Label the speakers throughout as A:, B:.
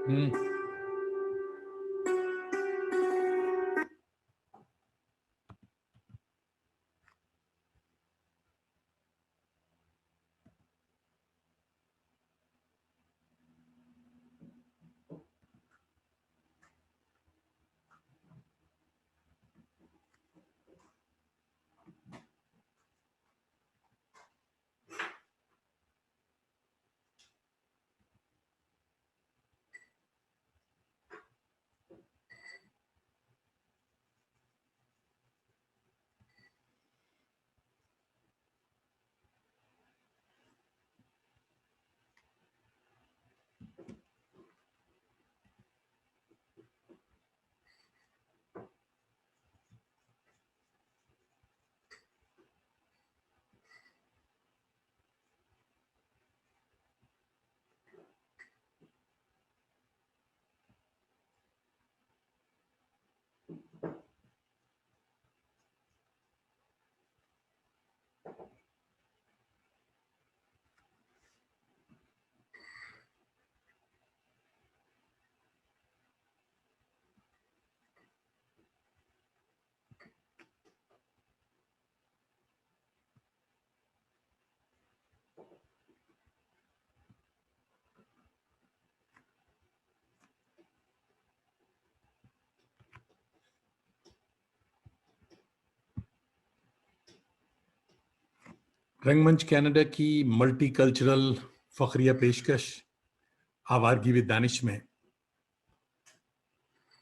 A: हम्म। रंगमंच कनाडा की मल्टीकल्चरल फखरिया पेशकश आवारगी विद दानिश में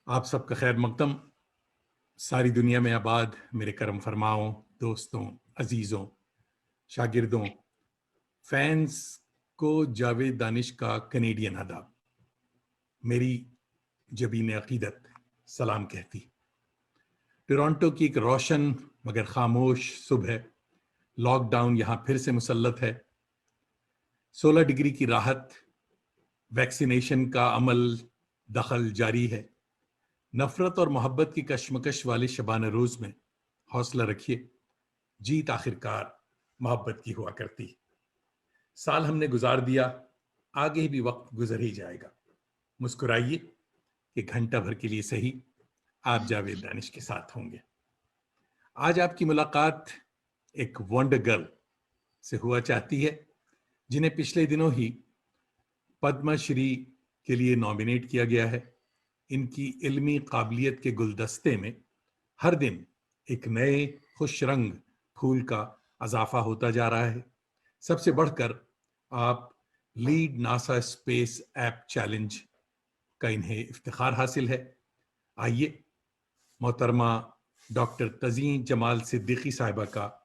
A: आप सबका खैर मकदम। सारी दुनिया में आबाद मेरे करम फरमाओं, दोस्तों, अजीजों, शागिर्दों, फैंस को जावेद दानिश का कनेडियन आदाब। मेरी जबीन अकीदत सलाम कहती। टोरंटो की एक रोशन मगर खामोश सुबह। लॉकडाउन यहां फिर से मुसल्लत है। 16 डिग्री की राहत, वैक्सीनेशन का अमल दखल जारी है। नफरत और मोहब्बत की कशमकश वाले शबाना रोज में हौसला रखिए, जीत आखिरकार मोहब्बत की हुआ करती। साल हमने गुजार दिया, आगे भी वक्त गुजर ही जाएगा। मुस्कुराइए कि घंटा भर के लिए सही आप जावेद दानिश के साथ होंगे। आज आपकी मुलाकात एक वंडर गर्ल से हुआ चाहती है, जिन्हें पिछले दिनों ही पद्मश्री के लिए नॉमिनेट किया गया है। इनकी इल्मी काबिलियत के गुलदस्ते में हर दिन एक नए खुश रंग फूल का अजाफा होता जा रहा है। सबसे बढ़कर आप lead NASA space app challenge का इन्हें इफ्तिखार हासिल है। आइए मोहतरमा डॉक्टर तज़ीन जमाल सिद्दीकी साहिबा का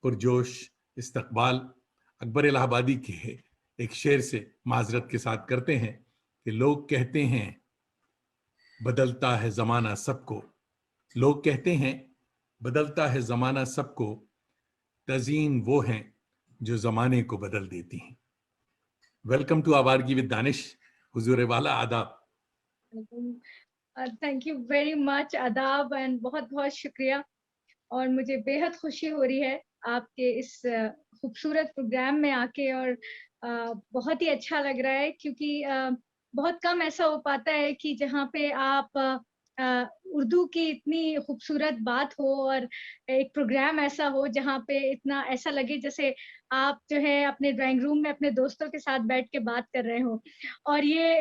A: पुरजोश इस्तकबाल अकबर इलाहाबादी के एक शेर से माजरत के साथ करते हैं कि लोग कहते हैं बदलता है जमाना सबको, लोग कहते हैं बदलता है जमाना सबको, तज़ीन वो हैं जो जमाने को बदल देती हैं। Welcome to Awaargi with Danish. हुजूर वाला आदाब।
B: थैंक यू वेरी मच, आदाब एंड बहुत बहुत शुक्रिया। और मुझे बेहद खुशी हो रही है आपके इस खूबसूरत प्रोग्राम में आके, और बहुत ही अच्छा लग रहा है क्योंकि बहुत कम ऐसा हो पाता है कि जहाँ पे आप उर्दू की इतनी खूबसूरत बात हो और एक प्रोग्राम ऐसा हो जहाँ पे इतना ऐसा लगे जैसे आप जो है अपने ड्राइंग रूम में अपने दोस्तों के साथ बैठ के बात कर रहे हो। और ये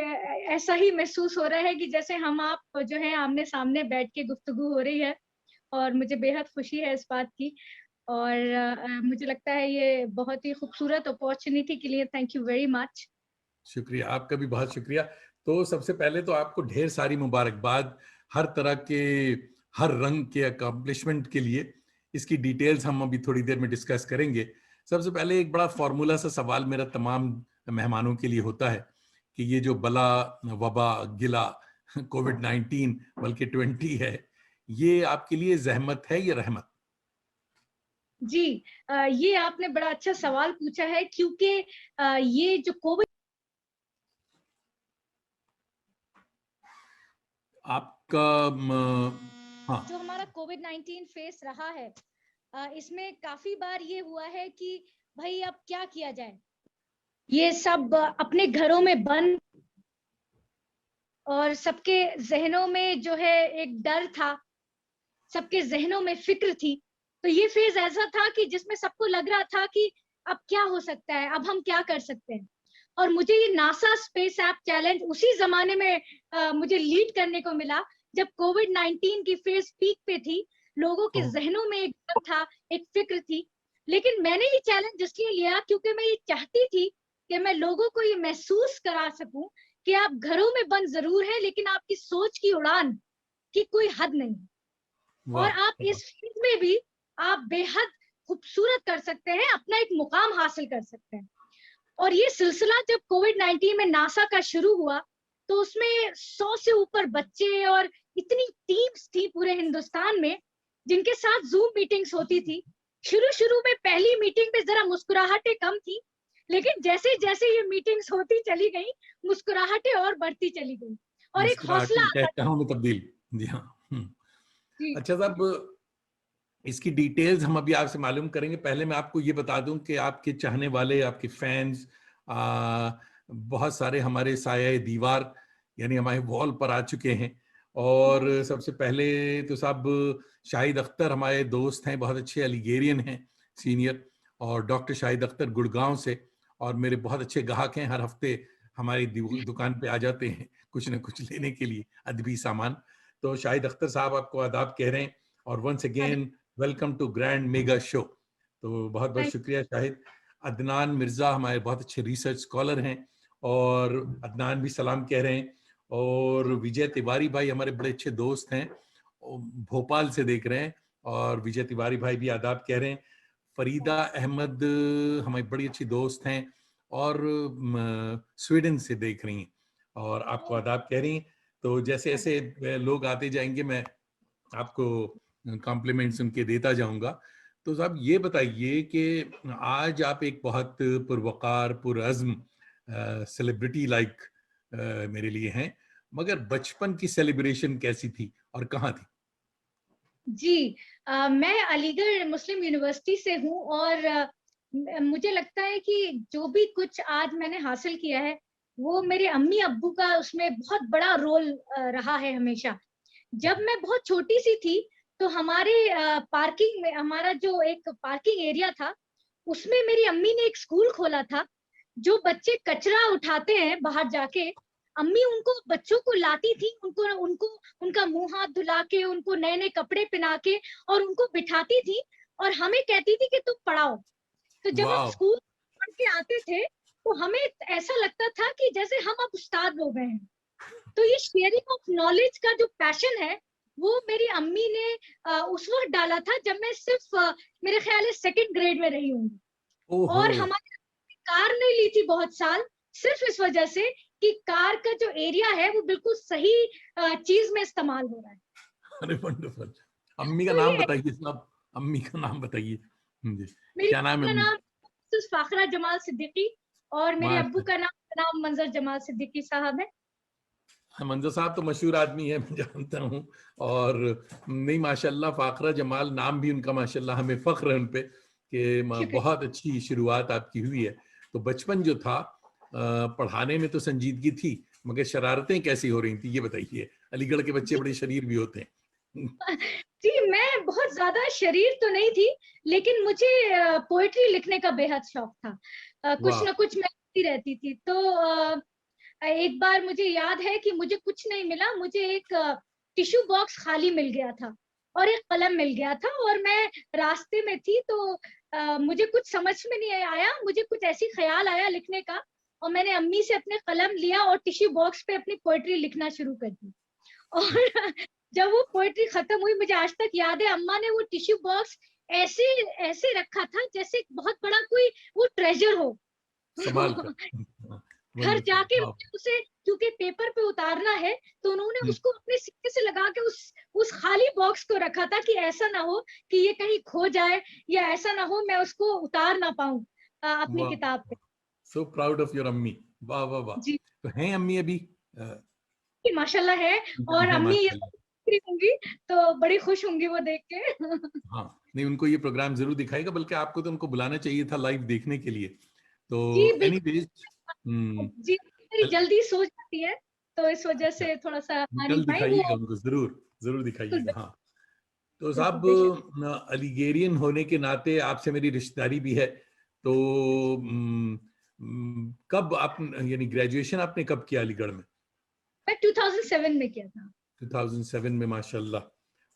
B: ऐसा ही महसूस हो रहा है कि जैसे हम आप जो है आमने सामने बैठ के गुफ्तगू हो रही है, और मुझे बेहद खुशी है इस बात की। और मुझे लगता है ये बहुत ही खूबसूरत अपॉर्चुनिटी के लिए थैंक यू वेरी मच।
A: शुक्रिया, आपका भी बहुत शुक्रिया। तो सबसे पहले तो आपको ढेर सारी मुबारकबाद हर तरह के, हर रंग के अकम्पलिशमेंट के लिए। इसकी डिटेल्स हम अभी थोड़ी देर में डिस्कस करेंगे। सबसे पहले एक बड़ा फॉर्मूला सा सवाल मेरा तमाम मेहमानों के लिए होता है कि ये जो बला वबा गिला कोविड-19 बल्कि 20 है, ये आपके लिए जहमत है या रहमत?
B: जी, ये आपने बड़ा अच्छा सवाल पूछा है क्योंकि ये जो कोविड
A: आपका हाँ,
B: जो हमारा कोविड-19 फेस रहा है, इसमें काफी बार ये हुआ है कि भाई अब क्या किया जाए, ये सब अपने घरों में बंद और सबके ज़हनों में जो है एक डर था, सबके ज़हनों में फ़िक्र थी। तो ये फ़ेज़ ऐसा था कि जिसमें सबको लग रहा था कि अब क्या हो सकता है? अब हम क्या कर सकते हैं? और मुझे ये नासा स्पेस ऐप चैलेंज उसी ज़माने में मुझे लीड करने को मिला, जब कोविड-19 की फ़ेज़ पीक पे थी। लोगों के
A: ओह,
B: ज़हनों में एक डर था, एक फ़िक्र थी। लेकिन मैंने ये चैलेंज इसलिए लिया क्योंकि मैं ये चाहती थी कि मैं लोगों को ये महसूस करा सकूँ कि आप घरों में बंद ज़रूर हैं, लेकिन आपकी सोच की उड़ान की कोई हद नहीं। और
A: वाह,
B: आप
A: वाह,
B: इस फील्ड में भी आप बेहद खूबसूरत कर सकते हैं, अपना एक मुकाम हासिल कर सकते हैं। और ये सिलसिला जब कोविड-19 में नासा का शुरू हुआ, तो उसमें 100 से ऊपर बच्चे और इतनी टीम्स थी पूरे हिंदुस्तान में, जिनके साथ ज़ूम मीटिंग्स होती थी। शुरू-शुरू में पहली मीटिंग में ज़रा मुस्कुराहटें कम थी, लेकिन जैसे-जैसे ये मीटिंग्स होती चली गई, मुस्कुराहटें और बढ़ती चली गई और एक हौसला
A: मुस्कुराहटें
B: आता था।
A: चहचहाओं में तब्दील। जी हाँ।
B: जी,
A: अच्छा साहब, इसकी डिटेल्स हम अभी आपसे मालूम करेंगे। पहले मैं आपको ये बता दूं कि आपके चाहने वाले, आपके फैंस बहुत सारे हमारे साया दीवार यानी हमारे वॉल पर आ चुके हैं। और सबसे पहले तो साहब, शाहिद अख्तर हमारे दोस्त हैं, बहुत अच्छे अलिगेरियन हैं, सीनियर। और डॉक्टर शाहिद अख्तर गुड़गांव से, और मेरे बहुत अच्छे ग्राहक हैं, हर हफ्ते हमारी दुकान पे आ जाते हैं कुछ ना कुछ लेने के लिए अदबी सामान। तो शाहिद अख्तर साहब आपको आदाब कह रहे हैं, और वंस
B: अरे
A: again welcome to grand mega show. तो बहुत बहुत
B: थैंक
A: शुक्रिया शाहिद। अदनान मिर्जा हमारे बहुत अच्छे रिसर्च स्कॉलर हैं, और अदनान भी सलाम कह रहे हैं। और विजय तिवारी भाई हमारे बड़े अच्छे दोस्त हैं, वो भोपाल से देख रहे हैं, और विजय तिवारी भाई भी आदाब कह रहे हैं। फरीदा अहमद हमारी बड़ी अच्छी दोस्त हैं, और स्वीडन से देख रही हैं, और आपको आदाब कह रही हैं। तो जैसे ऐसे लोग आते जाएंगे, मैं आपको कॉम्प्लीमेंट्स उनके देता जाऊंगा। तो साहब ये बताइए कि आज आप एक बहुत पुरवकार पुरअज़्म सेलिब्रिटी लाइक मेरे लिए हैं, मगर बचपन की सेलिब्रेशन कैसी थी और कहाँ थी?
B: जी। मैं अलीगढ़ मुस्लिम यूनिवर्सिटी से हूँ और मुझे लगता है कि जो भी कुछ आज मैंने हासिल किया है, वो मेरे अम्मी अब्बू का उसमें बहुत बड़ा रोल रहा है हमेशा। जब मैं बहुत छोटी सी थी, तो हमारे पार्किंग में हमारा जो एक पार्किंग एरिया था, उसमें मेरी अम्मी ने एक स्कूल खोला था। जो बच्चे कचरा उठाते हैं बाहर जाके, अम्मी उनको बच्चों को लाती थी, उनको उनको उनका मुंह हाथ धुला के, उनको नए नए कपड़े पहना के और उनको बिठाती थी और हमें कहती थी कि तुम पढ़ाओ। तो जब हम
A: वाह,
B: स्कूल पढ़ के आते थे, तो हमें ऐसा लगता था कि जैसे हम अब उस्ताद हो गए हैं। तो ये शेयरिंग ऑफ नॉलेज का जो पैशन है, वो मेरी अम्मी ने उस वक्त डाला था जब मैं सिर्फ मेरे ख्याल है सेकंड ग्रेड में रही हूँ।
A: ओहो,
B: और हमारे कार नहीं ली थी बहुत साल, सिर्फ इस वजह से कि कार का जो एरिया है वो बिल्कुल सही चीज में इस्तेमाल हो रहा है।
A: अरे वंडरफुल। अम्मी का
B: तो
A: नाम
B: ये
A: बताइए साहब, अम्मी का नाम बताइए। जी,
B: मेरी
A: क्या नाम
B: अम्मी
A: है
B: का
A: अम्मी?
B: नाम मिसेस फाखरा जमाल सिद्दीकी और मेरे अब्बू
A: माशा,
B: का नाम मंजर जमाल सिद्दीकी साहब है।
A: मंजर साहब तो मशहूर आदमी है, मैं जानता हूँ। और नहीं, माशाल्लाह, फाखरा जमाल नाम भी उनका माशाल्लाह, हमें फख्र है उन पे कि
B: शुक्रिया।
A: बहुत अच्छी शुरुआत आपकी हुई है। तो बचपन जो था, पढ़ाने में तो संजीदगी थी, मगर शरारतें कैसी हो रही थी ये बताइए। अलीगढ़ के बच्चे
B: जी।
A: बड़े शरीर भी होते हैं।
B: जी, मैं बहुत ज्यादा शरीर तो नहीं थी, लेकिन मुझे पोएट्री लिखने का बेहद शौक था। कुछ
A: वाह,
B: ना कुछ मैं लिखती रहती थी। तो एक बार मुझे याद है कि मुझे कुछ नहीं मिला, मुझे एक टिश्यू बॉक्स खाली मिल गया था और एक कलम मिल गया था और मैं रास्ते में थी, तो मुझे कुछ समझ में नहीं आया, मुझे कुछ ऐसी ख्याल आया लिखने का और मैंने अम्मी से अपने कलम लिया और टिश्यू बॉक्स पे अपनी पोएट्री लिखना शुरू कर दी। और जब वो पोएट्री खत्म हुई, मुझे आज तक याद है, अम्मा ने वो टिश्यू बॉक्स ऐसे ऐसे रखा था जैसे बहुत बड़ा कोई वो ट्रेजर हो।
A: संभाल कर।
B: घर
A: वंडरफुल,
B: जाके
A: वाह।
B: मुझे उसे, क्योंकि पेपर पे उतारना है, तो उन्होंने
A: हम्म,
B: उसको अपने सिक्के से लगा के उस खाली बॉक्स को रखा था कि ऐसा ना हो कि ये कहीं खो जाए या ऐसा ना हो मैं उसको उतार ना पाऊं अपनी
A: वाह,
B: किताब पे।
A: सो प्राउड ऑफ योर अम्मी। वाह वाह वाह।
B: जी,
A: तो हैं अम्मी अभी?
B: माशाल्लाह है। और
A: है
B: अम्मी ये सब
A: माशाल्लाह।
B: देख रही होंगी, तो बड़ी खुश होंगी वो देख के।
A: हाँ, नहीं, उनको ये प्रोग्राम जरूर दिखाएगा, बल्कि आपको तो उनको बुलाना चाहिए था लाइव देखने के लिए। तो
B: जी
A: एनीवेज,
B: बिल्कुल। जी, मेरी जल्दी सो जाती है। तो इस वजह
A: अच्छा,
B: से थोड़ा-सा आ नहीं
A: कल
B: पाई वो।
A: दिखाइएगा उनको, ज़रूर, ज़रूर
B: बिल्कुल,
A: दिखाइएगा, हाँ। तो
B: बिल्कुल,
A: साहब
B: बेशक।
A: अलीगेरियन होने के नाते आपसे मेरी रिश्तेदारी भी है, तो कब आप यानी ग्रेजुएशन आपने कब किया अलीगढ़ में?
B: मैं 2007 में किया था।
A: 2007 में, माशाल्लाह।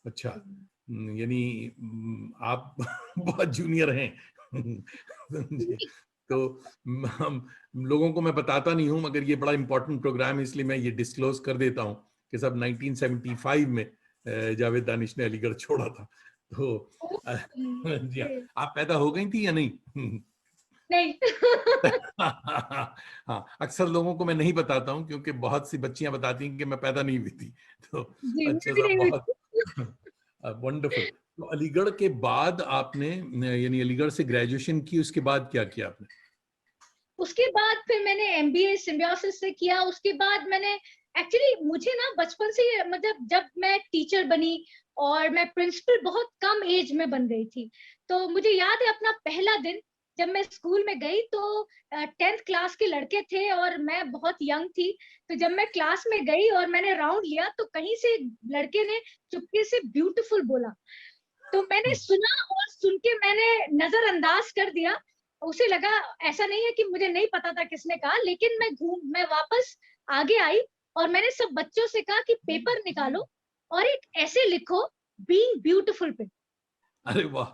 A: अच्छा,
B: जी।
A: यानी आप बहुत जूनियर हैं। जी, तो हम लोगों को मैं बताता नहीं हूँ, मगर ये बड़ा इम्पोर्टेंट प्रोग्राम है, इसलिए मैं ये डिस्क्लोज कर देता हूँ कि सब 1975 में जावेद दानिश ने अलीगढ़ छोड़ा था। तो
B: ओह!
A: जी हाँ,
B: ओके।
A: आप पैदा हो गई थी या नहीं?
B: नहीं।
A: हाँ, अक्सर लोगों को मैं नहीं बताता हूँ, क्योंकि बहुत सी बच्चियां बताती हैं कि मैं पैदा नहीं हुई थी। तो
B: जी, मैं
A: अच्छा
B: भी
A: साहब,
B: नहीं हुई
A: बहुत
B: थी।
A: वंडरफुल। तो अलीगढ़ के बाद आपने यानी अलीगढ़ से ग्रेजुएशन की, उसके बाद क्या किया आपने?
B: उसके बाद फिर मैंने एमबीए सिम्बायोसिस से किया। उसके बाद मैंने एक्चुअली मुझे ना बचपन से मतलब जब मैं टीचर बनी और मैं प्रिंसिपल बहुत कम एज में बन गई थी। तो मुझे याद है अपना पहला दिन जब मैं स्कूल में गई, तो 10th क्लास के लड़के थे और मैं बहुत यंग थी। तो जब मैं क्लास में गई और मैंने राउंड लिया, तो कहीं से एक लड़के ने चुपके से ब्यूटीफुल बोला। तो मैंने सुना और सुन के मैंने नजरअंदाज कर दिया। उसे लगा, ऐसा नहीं है कि मुझे नहीं पता था किसने कहा, लेकिन मैं वापस आगे आई और मैंने सब बच्चों से कहा कि पेपर निकालो और एक ऐसे लिखो, बीइंग ब्यूटीफुल पे।
A: अरे वाह!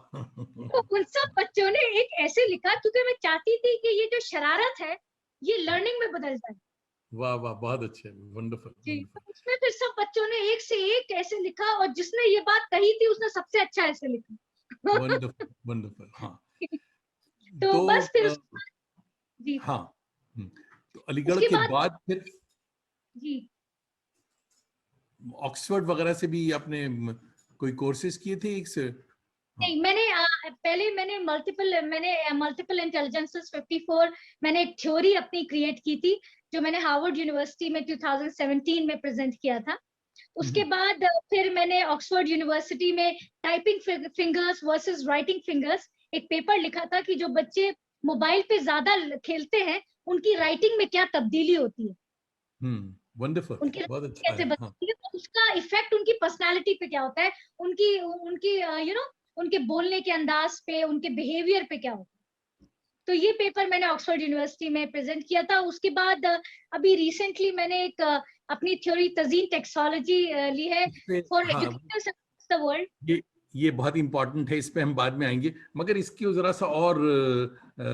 B: तो उन सब बच्चों ने एक ऐसे लिखा, क्योंकि मैं चाहती थी कि ये जो शरारत है ये लर्निंग में बदल जाए।
A: वाह वाह, बहुत अच्छे, वंडरफुल
B: जी,
A: वंडरफुल।
B: तो उसमें फिर सब बच्चों ने एक से एक ऐसे लिखा और जिसने ये बात कही थी उसने सबसे अच्छा ऐसे लिखा।
A: वंडरफुल वंडरफुल, हाँ।
B: तो
A: तो
B: बस फिर जी,
A: हाँ, तो अलीगढ़
B: उसके
A: के
B: बाद
A: बाद फिर
B: जी,
A: ऑक्सफोर्ड वगैरह से भी आपने कोई कोर्सेज किए थे एक से? हाँ।
B: नहीं मैंने पहले मैंने मल्टीपल इंटेलिजेंसेस 54 मैंने एक थ्योरी अपनी क्रिएट की थी, जो मैंने हार्वर्ड यूनिवर्सिटी में 2017 में प्रेजेंट किया था। उसके
A: हम्म,
B: बाद फिर मैंने ऑक्सफोर्ड यूनिवर्सिटी में typing fingers versus writing fingers एक पेपर लिखा था कि जो बच्चे मोबाइल पे ज्यादा खेलते हैं उनकी राइटिंग में क्या तब्दीली होती है,
A: वंडरफुल,
B: उनकी
A: बहुत
B: राइटिंग
A: अच्छा है,
B: कैसे
A: हाँ।
B: बनती है और उसका इफेक्ट उनकी पर्सनालिटी पे क्या होता है, उनकी उनकी उनके बोलने के अंदाज पे, उनके बिहेवियर पे क्या होता है। तो ये पेपर मैंने ऑक्सफोर्ड यूनिवर्सिटी में प्रेजेंट किया था। उसके बाद अभी रिसेंटली मैंने एक अपनी थ्योरी तजीन टेक्सोलॉजी ली है
A: इस पे,
B: फॉर
A: हाँ,
B: एजुकेटर्स अक्रॉस द वर्ल्ड।
A: ये ये बहुत इंपॉर्टेंट है, इस पे हम बाद में आएंगे, मगर इसकी जरा सा और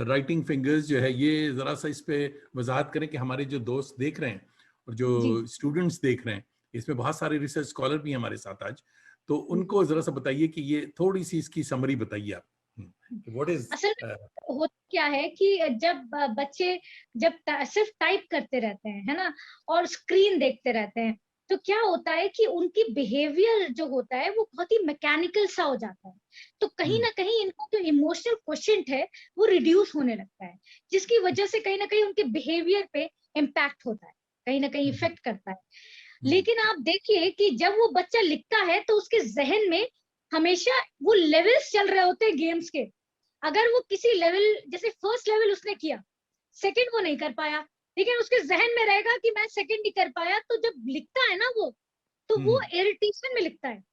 A: राइटिंग फिंगर्स जो है, ये जरा सा इस पे वजाहत करें कि हमारे जो दोस्त देख रहे हैं और
B: जी,
A: जो स्टूडेंट्स देख रहे हैं, इसमें बहुत सारे रिसर्च स्कॉलर भी हैं हमारे साथ आज, तो
B: जी।
A: उनको जरा सा बताइए कि ये थोड़ी सी इसकी समरी बताइए आप, व्हाट इज।
B: असल में होता क्या है कि जब बच्चे जब सिर्फ टाइप करते रहते हैं, है ना, और स्क्रीन देखते रहते हैं, तो क्या होता है कि उनकी बिहेवियर जो होता है वो बहुत ही मैकेनिकल सा हो जाता है। तो कहीं ना कहीं इनका जो इमोशनल क्वोशिएंट है वो रिड्यूस होने लगता है, जिसकी वजह से कहीं ना कहीं उनके बिहेवियर पे इम्पैक्ट होता है, कहीं ना कहीं इफेक्ट करता है। लेकिन आप देखिए कि जब वो बच्चा लिखता है तो उसके जहन में हमेशा वो लेवल्स चल रहे होते हैं गेम्स के। अगर वो किसी लेवल, जैसे फर्स्ट लेवल उसने किया, सेकंड वो नहीं कर पाया, लेकिन उसके जहन में रहेगा कि मैं सेकंड नहीं कर पाया, तो जब लिखता है ना वो, तो वो इरिटेशन में लिखता है।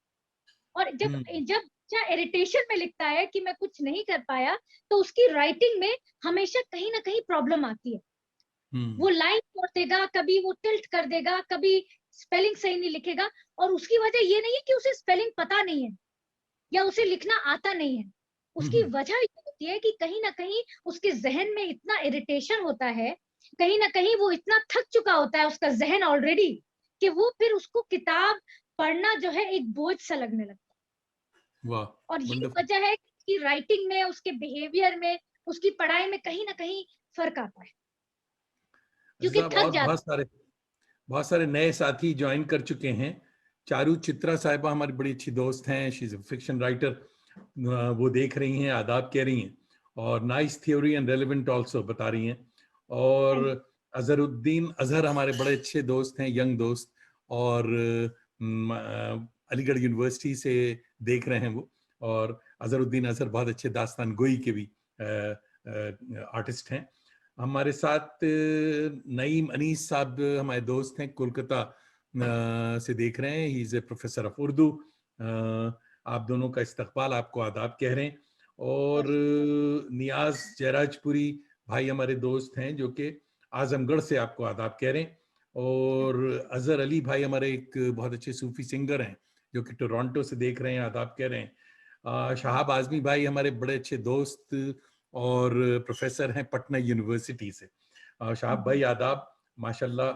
B: और जब जब बच्चा इरिटेशन में लिखता है कि मैं कुछ नहीं कर पाया, तो उसकी राइटिंग में हमेशा कहीं ना कहीं प्रॉब्लम आती है। वो लाइन छोड़ देगा, कभी वो टिल्ट कर देगा, कभी स्पेलिंग सही नहीं लिखेगा। और उसकी वजह ये नहीं है कि उसे स्पेलिंग पता नहीं है या उसे लिखना आता नहीं है। उसकी वजह ये होती है कि कहीं ना कहीं उसके जहन में इतना इरिटेशन होता है, कहीं ना कहीं वो इतना थक चुका होता है उसका जहन ऑलरेडी, कि वो फिर उसको किताब पढ़ना जो है एक बोझ सा लगने लगता
A: वाह,
B: है। और ये
A: वंडरफुल।
B: वजह है कि उसकी राइटिंग में, उसके बिहेवियर में, उसकी पढ़ाई में कहीं ना कहीं फर्क आता है, क्योंकि
A: साहब,
B: थक
A: और
B: जाता
A: बहुत सारे नए साथी ज्वाइन कर चुके हैं। चारू चित्रा साहिबा हमारी बड़ी अच्छी दोस्त हैं, she is a fiction writer, वो देख रही हैं, आदाब कह रही हैं, और nice theory and relevant also बता रही हैं।
B: है।
A: और अजहरुद्दीन अजहर हमारे बड़े अच्छे दोस्त हैं, यंग दोस्त, और अलीगढ़ यूनिवर्सिटी से देख रहे हैं वो। और अजहरुद्दीन अजहर बहुत अच्छे दास्तान गोई के भी आर्टिस्ट हैं। हमारे साथ नईम अनीस साहब हमारे दोस्त हैं, कोलकाता से देख रहे हैं। He is a professor of Urdu. आप दोनों का इस्तकबाल, आपको आदाब कह रहे हैं। और नियाज जयराजपुरी भाई हमारे दोस्त हैं जो कि आजमगढ़ से आपको आदाब कह रहे हैं। और अजहर अली भाई हमारे एक बहुत अच्छे सूफी सिंगर हैं जो कि टोरंटो से देख रहे हैं, आदाब कह रहे हैं। शहाब आजमी भाई हमारे बड़े अच्छे दोस्त और प्रोफेसर हैं पटना यूनिवर्सिटी से। शहाब भाई आदाब, माशाल्लाह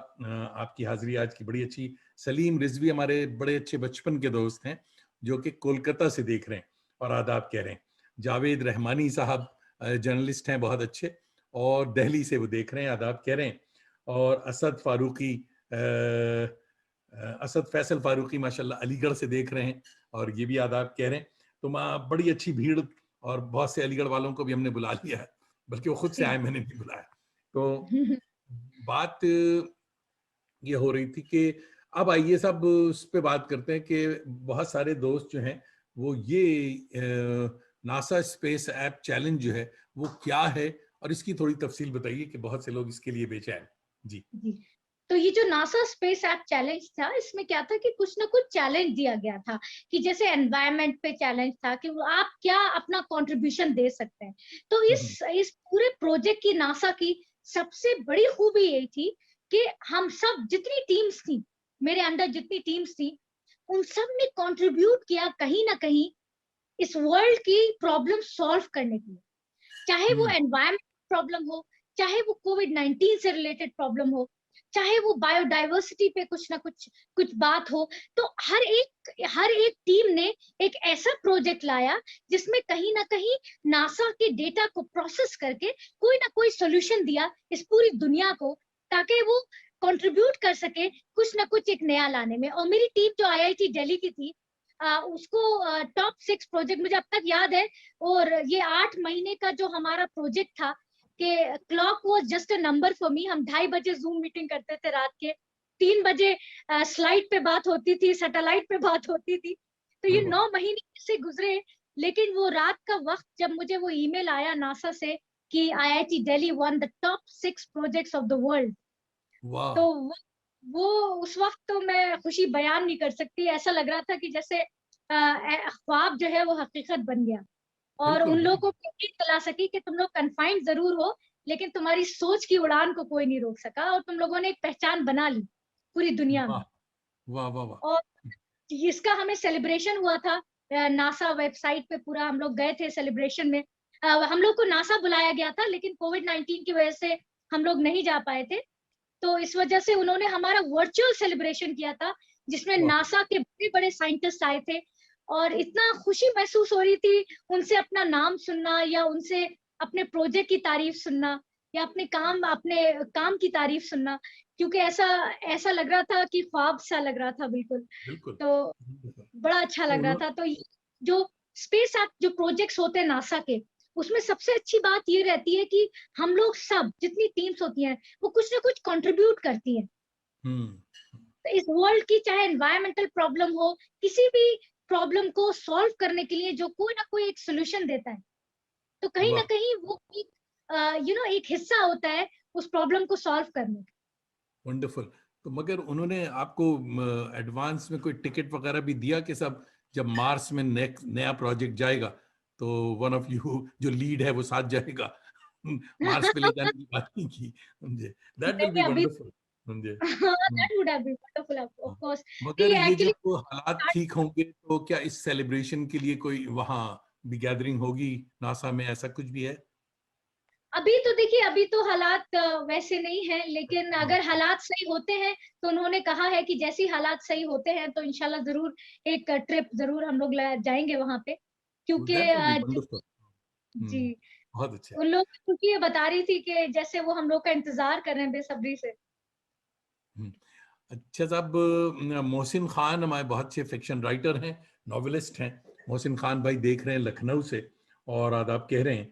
A: आपकी हाजिरी आज की बड़ी अच्छी। सलीम रिजवी हमारे बड़े अच्छे बचपन के दोस्त हैं जो कि कोलकाता से देख रहे हैं और आदाब कह रहे हैं। जावेद रहमानी साहब जर्नलिस्ट हैं बहुत अच्छे और दिल्ली से वो देख रहे हैं, आदाब कह रहे हैं। और असद फैसल फारूकी माशाल्लाह अलीगढ़ से देख रहे हैं और ये भी आदाब कह रहे हैं। तो माँ बड़ी अच्छी भीड़, और बहुत से अलीगढ़ वालों को भी हमने बुला लिया है, बल्कि वो खुद से आए, मैंने नहीं बुलाया। तो बात ये हो रही थी कि अब आइए सब उस पे बात करते हैं कि बहुत सारे दोस्त जो हैं वो ये नासा स्पेस ऐप चैलेंज जो है वो क्या है, और इसकी थोड़ी तफसील बताइए कि बहुत से लोग इसके लिए बेचैन। जी
B: जी। तो ये जो नासा स्पेस ऐप चैलेंज था, इसमें क्या था कि कुछ ना कुछ चैलेंज दिया गया था, कि जैसे एनवायरनमेंट पे चैलेंज था कि आप क्या अपना कंट्रीब्यूशन दे सकते हैं। तो इस पूरे प्रोजेक्ट की, नासा की सबसे बड़ी खूबी ये थी कि हम सब, जितनी टीम्स थी, मेरे अंदर जितनी टीम्स थी, उन सब ने कंट्रीब्यूट किया कहीं ना कहीं इस वर्ल्ड की प्रॉब्लम सॉल्व करने के लिए। चाहे वो एनवायरमेंट प्रॉब्लम हो, चाहे वो कोविड-19 से रिलेटेड प्रॉब्लम हो, चाहे वो बायोडाइवर्सिटी पे कुछ ना कुछ कुछ बात हो। तो हर एक टीम ने एक ऐसा प्रोजेक्ट लाया जिसमें कहीं ना कहीं नासा के डेटा को प्रोसेस करके कोई ना कोई सॉल्यूशन दिया इस पूरी दुनिया को, ताकि वो कंट्रीब्यूट कर सके कुछ ना कुछ एक नया लाने में। और मेरी टीम जो आईआईटी दिल्ली की थी, उसको टॉप 6 प्रोजेक्ट मुझे अब तक याद है। और ये 8 महीने का जो हमारा प्रोजेक्ट था, कि clock was just a number for me. हम 2:30 बजे जूम मीटिंग करते थे रात के, 3 बजे स्लाइड पे बात होती थी, सैटेलाइट पे बात होती थी। तो ये 9 महीने से गुजरे, लेकिन वो रात का वक्त जब मुझे वो ईमेल आया नासा से कि IIT Delhi one the top 6 projects of the world,
A: वाह,
B: तो वो उस वक्त तो मैं खुशी बयान नहीं कर सकती। ऐसा लग रहा था कि जैसे ख्वाब जो है वो हकीकत बन गया। और
A: बिल्कुल
B: उन लोगों को
A: बिल्कुल।
B: भी उम्मीद दिला सकी कि तुम लोग कन्फाइंड जरूर हो, लेकिन तुम्हारी सोच की उड़ान को कोई नहीं रोक सका, और तुम लोगों ने एक पहचान बना ली पूरी दुनिया में।
A: वाह वाह वाह वाह।
B: और इसका हमें सेलिब्रेशन हुआ था नासा वेबसाइट पे, पूरा हम लोग गए थे सेलिब्रेशन में। हम लोग को नासा बुलाया गया था, लेकिन कोविड-19 की वजह से हम लोग नहीं जा पाए थे। तो इस वजह से उन्होंने हमारा वर्चुअल सेलिब्रेशन किया था, जिसमें
A: वाह,
B: नासा के बड़े बड़े साइंटिस्ट आए थे। और इतना खुशी महसूस हो रही थी उनसे अपना नाम सुनना, या उनसे अपने प्रोजेक्ट की तारीफ सुनना, या अपने काम की तारीफ सुनना, क्योंकि ऐसा ऐसा लग रहा था कि ख्वाब सा लग रहा था बिल्कुल।
A: बिल्कुल
B: तो
A: बिल्कुल।
B: बड़ा अच्छा
A: तो
B: लग रहा था। तो जो स्पेस एक्ट जो प्रोजेक्ट्स होते हैं नासा के, उसमें सबसे अच्छी बात ये रहती है कि हम लोग सब, जितनी टीम्स होती हैं, वो कुछ ना कुछ कंट्रीब्यूट करती हैं।
A: हम्म
B: तो इस वर्ल्ड की चाहे एनवायरमेंटल प्रॉब्लम हो, किसी भी प्रॉब्लम को सॉल्व करने के लिए जो कोई ना कोई एक सोल्यूशन देता है, तो कहीं ना
A: वाह,
B: कहीं वो एक एक हिस्सा होता है उस प्रॉब्लम को सॉल्व करने का।
A: वंडरफुल। तो मगर उन्होंने आपको एडवांस में कोई टिकट वगैरह भी दिया कि सब जब मार्स में नेक्स्ट नया प्रोजेक्ट जाएगा तो वन ऑफ यू जो लीड है वो साथ जाएगा? मार्स पे ले जाने की बात नहीं की, समझे? दैट विल बी
B: नहीं, अभी
A: वंडरफुल, समझे?
B: That would have been wonderful of
A: हाँ।
B: कोर्स।
A: मगर
B: कि
A: ये
B: एक्चुअली
A: जब वो हालात ठीक होंगे तो क्या इस सेलिब्रेशन के लिए कोई वहाँ भी गैदरिंग होगी नासा में, ऐसा कुछ भी है?
B: अभी तो देखिए, अभी तो हालात वैसे नहीं है, लेकिन
A: हाँ,
B: अगर हालात सही होते हैं तो उन्होंने कहा है कि जैसे ही हालात सही होते हैं तो इंशाल्लाह जरूर एक ट्रिप जरूर हम लोग जाएंगे वहां पे, क्योंकि
A: दैट विल बी वंडरफुल।
B: जी,
A: बहुत अच्छा।
B: उन लोग क्योंकि ये बता रही थी कि जैसे वो हम लोग का इंतजार कर रहे हैं बेसब्री से।
A: हम्म। अच्छा साहब, मोहसिन खान हमारे बहुत अच्छे फिक्शन राइटर हैं, नॉवेलिस्ट हैं। मोहसिन खान भाई देख रहे हैं लखनऊ से और आदाब कह रहे हैं।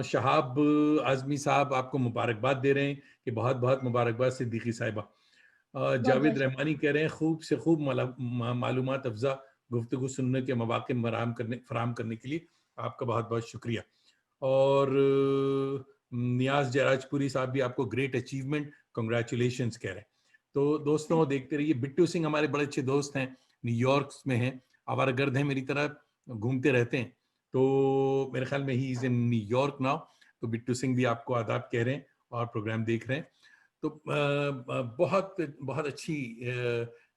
A: शहाब आजमी साहब आपको मुबारकबाद दे रहे हैं कि बहुत बहुत मुबारकबाद सिद्दीकी साहिबा।
B: बहुत
A: जावेद
B: बहुत
A: रहमानी कह रहे हैं खूब से खूब मालूमात अफजा गुफ्तगू सुनने के मौके फराहम करने के लिए आपका बहुत बहुत शुक्रिया। और नियाज जयराजपुरी साहब भी आपको ग्रेट अचीवमेंट, कांग्रेचुलेशंस कह रहे हैं। तो दोस्तों देखते रहिए। बिट्टू सिंह हमारे बड़े अच्छे दोस्त हैं, न्यूयॉर्क में हैं, आवारागर्द हैं मेरी तरह, घूमते रहते हैं। तो मेरे ख्याल में he is in New York now. तो बिट्टू सिंह भी आपको आदाब कह रहे हैं और प्रोग्राम देख रहे हैं। तो बहुत बहुत अच्छी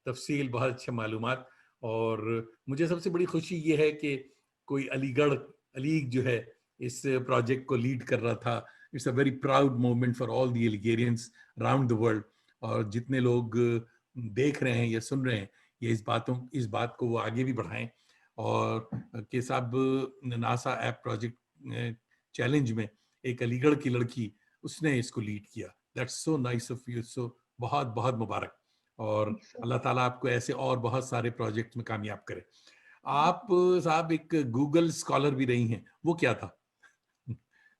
A: तफसील, बहुत अच्छे मालूमात। और मुझे सबसे बड़ी खुशी ये है कि कोई अलीग जो है इस प्रोजेक्ट को लीड कर रहा था। It's a very proud moment for all the Aligarians around the world. और जितने लोग देख रहे हैं या सुन रहे हैं, ये इस बात को वो आगे भी बढ़ाएं। और के साहब नासा ऐप प्रोजेक्ट चैलेंज में एक अलीगढ़ की लड़की, उसने इसको लीड किया। That's so nice of you. So बहुत बहुत मुबारक। और अल्लाह ताला आपको ऐसे और बहुत सारे प्रोजेक्ट में कामयाब करे। आप साहब एक गूगल स्कॉलर भी रही हैं, वो क्या था?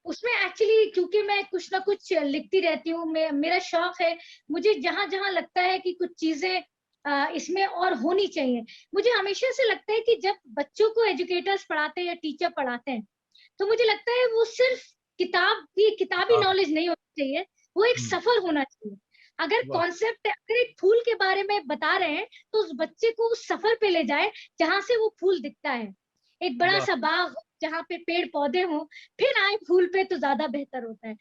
B: उसमें एक्चुअली क्योंकि मैं कुछ ना कुछ लिखती रहती हूँ, मेरा शौक है। मुझे जहां जहां लगता है कि कुछ चीजें इसमें और होनी चाहिए, मुझे हमेशा से लगता है कि जब बच्चों को एजुकेटर्स पढ़ाते हैं या टीचर पढ़ाते हैं, तो मुझे लगता है वो सिर्फ किताबी
A: किताब।
B: नॉलेज नहीं होनी चाहिए, वो एक सफर होना चाहिए। अगर
A: वाह
B: कॉन्सेप्ट, अगर एक फूल के बारे में बता रहे हैं, तो उस बच्चे को उस सफर पे ले जाए जहां से वो फूल दिखता है। एक बड़ा
A: वाह।
B: सा बाग हो जहाँ पे पेड़ पौधे हों, फिर आए फूल पे, तो ज्यादा बेहतर होता है।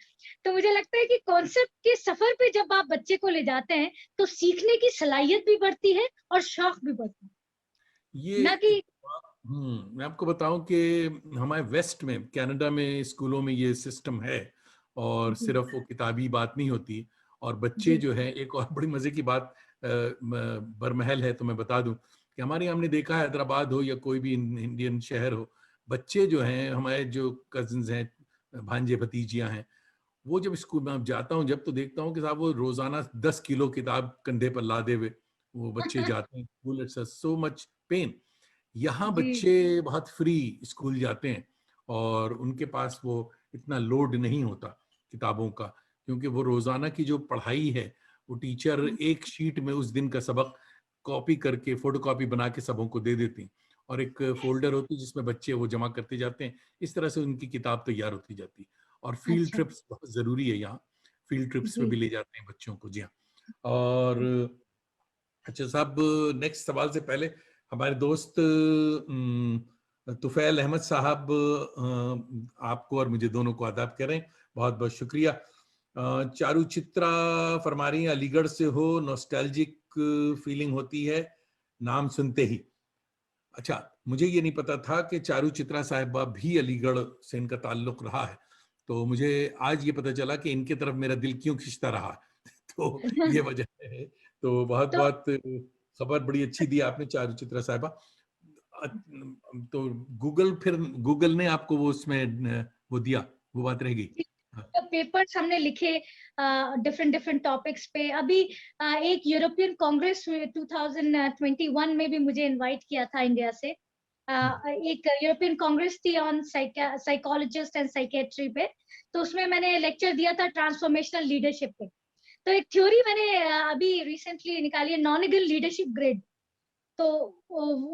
B: तो मुझे लगता है कि कॉन्सेप्ट के सफर पे जब आप बच्चे को ले जाते हैं, तो सीखने की सलाहियत भी बढ़ती है और शौक भी बढ़ता है,
A: ये
B: ना कि
A: मैं आपको बताऊं कि हमारे वेस्ट में, कनाडा में स्कूलों में ये सिस्टम है। और
B: जी
A: सिर्फ वो किताबी बात नहीं होती। और बच्चे
B: जी
A: जो हैं, एक और बड़ी मजे की बात बरमहल है तो मैं बता दूं कि हमारे यहाँ हमने देखा है, हैदराबाद हो या कोई भी इंडियन शहर हो, बच्चे जो हैं, हमारे जो कजिन्स हैं, भांजे भतीजियां हैं, वो जब स्कूल में अब जाता हूँ, जब तो देखता हूँ कि साहब वो रोजाना 10 किलो किताब कंधे पर लादे हुए वो बच्चे जाते हैं school. It's so much pain. यहाँ
B: जी
A: बच्चे बहुत फ्री स्कूल जाते हैं और उनके पास वो इतना लोड नहीं होता किताबों का, क्योंकि वो रोजाना की जो पढ़ाई है, वो टीचर एक शीट में उस दिन का सबक कॉपी करके, फोटो कॉपी बना के सबों को दे देती हैं। और एक फोल्डर होती है जिसमें बच्चे वो जमा करते जाते हैं। इस तरह से उनकी किताब तैयार होती जाती है। और फील्ड
B: अच्छा
A: ट्रिप्स बहुत जरूरी है यहाँ। फील्ड ट्रिप्स पे
B: जी
A: भी ले जाते हैं बच्चों को। जी हाँ। और अच्छा साहब, नेक्स्ट सवाल से पहले हमारे दोस्त तुफैल अहमद साहब आपको और मुझे दोनों को आदाब कह रहे हैं। बहुत बहुत शुक्रिया। चारू चित्रा फरमा रही हैं, अलीगढ़ से हो, नॉस्टैल्जिक फीलिंग होती है नाम सुनते ही। अच्छा, मुझे ये नहीं पता था कि चारू चित्रा साहिबा भी अलीगढ़ से इनका ताल्लुक रहा है। तो मुझे आज ये पता चला कि इनके तरफ मेरा दिल क्यों खिंचता रहा। तो ये वजह है। तो बहुत
B: तो
A: बहुत खबर बड़ी अच्छी दी आपने चारू चित्रा साहिबा। तो गूगल ने आपको वो उसमें वो दिया, वो बात रह गई। हाँ।
B: पेपर्स हमने लिखे डिफरेंट डिफरेंट टॉपिक्स पे। अभी एक यूरोपियन कांग्रेस 2021 में भी मुझे इनवाइट किया था इंडिया से। एक यूरोपियन कांग्रेस थी ऑन साइकोलॉजिस्ट एंड साइकेट्री पे, तो उसमें मैंने लेक्चर दिया था ट्रांसफॉर्मेशनल लीडरशिप पे। तो एक थ्योरी मैंने अभी रिसेंटली निकाली है, नॉनिगल लीडरशिप ग्रिड। तो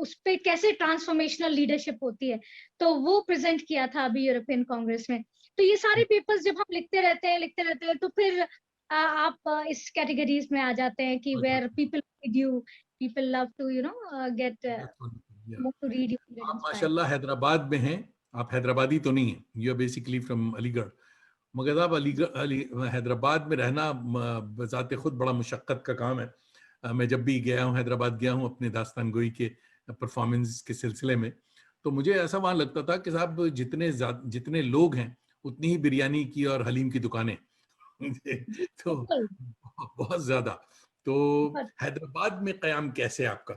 B: उस पे कैसे ट्रांसफॉर्मेशनल लीडरशिप होती है, तो वो प्रेजेंट किया था अभी यूरोपियन कांग्रेस में। तो ये सारे पेपर्स जब हम लिखते रहते हैं, तो फिर आप इस कैटेगरीज में आ जाते हैं कि where people read you, people love to get to read you, get
A: आप
B: इंस्पायर्ड।
A: माशाल्लाह हैदराबाद में हैं। आप हैदराबादी तो नहीं हैं, you are basically from Aligarh. मगर आप हैदराबाद में रहना बजाते खुद बड़ा मुशक्कत का काम है। मैं जब भी गया हूँ, हैदराबाद गया हूँ अपने दास्तान गोई के परफॉर्मेंस के सिलसिले में, तो मुझे ऐसा वहाँ लगता था कि साहब जितने लोग हैं उतनी ही बिरयानी की और हलीम की दुकानें।
B: जी
A: तो
B: बिल्कुल।
A: बहुत ज्यादा। तो
B: बहुत।
A: हैदराबाद में कयाम कैसे है आपका,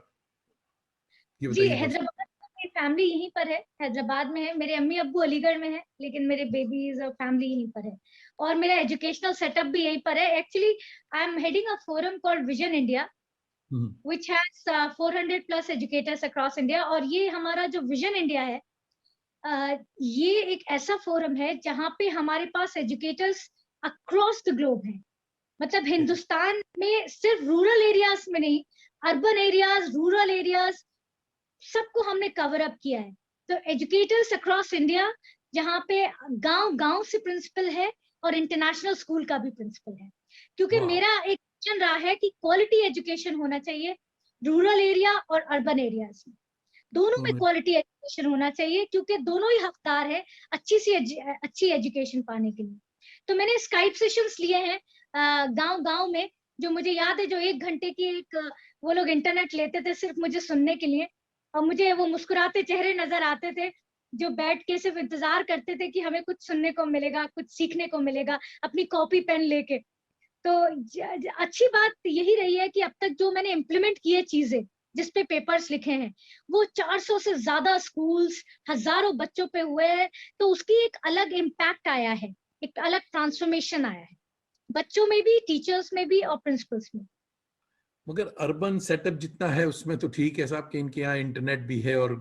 A: ये
B: जी
A: बताइए दोस्त।
B: हैदराबाद में मेरी फैमिली यहीं पर है, हैदराबाद में है। मेरे अम्मी अब्बू अलीगढ़ में है, लेकिन मेरे बेबीज और फैमिली यहीं पर है। और मेरा एजुकेशनल सेटअप भी यहीं पर है। Actually I am heading a forum called vision India,
A: hmm.
B: which has 400 plus educators across India। और ये हमारा जो विजन इंडिया है, ये एक ऐसा फोरम है जहाँ पे हमारे पास एजुकेटर्स अक्रॉस द ग्लोब है। मतलब हिंदुस्तान में सिर्फ रूरल एरियाज में नहीं, अर्बन एरियाज, रूरल एरियाज, सबको हमने कवर अप किया है। तो एजुकेटर्स अक्रॉस इंडिया, जहाँ पे गांव गांव से प्रिंसिपल है और इंटरनेशनल स्कूल का भी प्रिंसिपल है, क्योंकि
A: वाह,
B: मेरा एक विजन रहा है कि क्वालिटी एजुकेशन होना चाहिए रूरल एरिया और अर्बन एरियाज में, दोनों में
A: दोनों।
B: क्वालिटी एजुकेशन होना चाहिए, क्योंकि दोनों ही हकदार है अच्छी एजुकेशन पाने के लिए। तो मैंने स्काइप सेशंस लिए हैं गांव गांव में, जो मुझे याद है, जो 1 घंटे की एक वो लोग इंटरनेट लेते थे सिर्फ मुझे सुनने के लिए, और मुझे वो मुस्कुराते चेहरे नजर आते थे जो बैठ के सिर्फ इंतजार करते थे कि हमें कुछ सुनने को मिलेगा, कुछ सीखने को मिलेगा, अपनी कॉपी पेन लेके। तो अच्छी बात यही रही है कि अब तक जो मैंने इम्प्लीमेंट किए चीजें, जिस पे पेपर्स लिखे हैं, वो 400 से ज्यादा स्कूल्स, हजारों बच्चों पे हुए हैं। तो उसकी एक अलग इम्पैक्ट आया है, एक अलग ट्रांसफॉर्मेशन आया है, बच्चों में भी, टीचर्स में भी और प्रिंसिपल्स में।
A: मगर अर्बन सेटअप जितना है उसमें तो ठीक है साहब कि इनके यहाँ इंटरनेट भी है और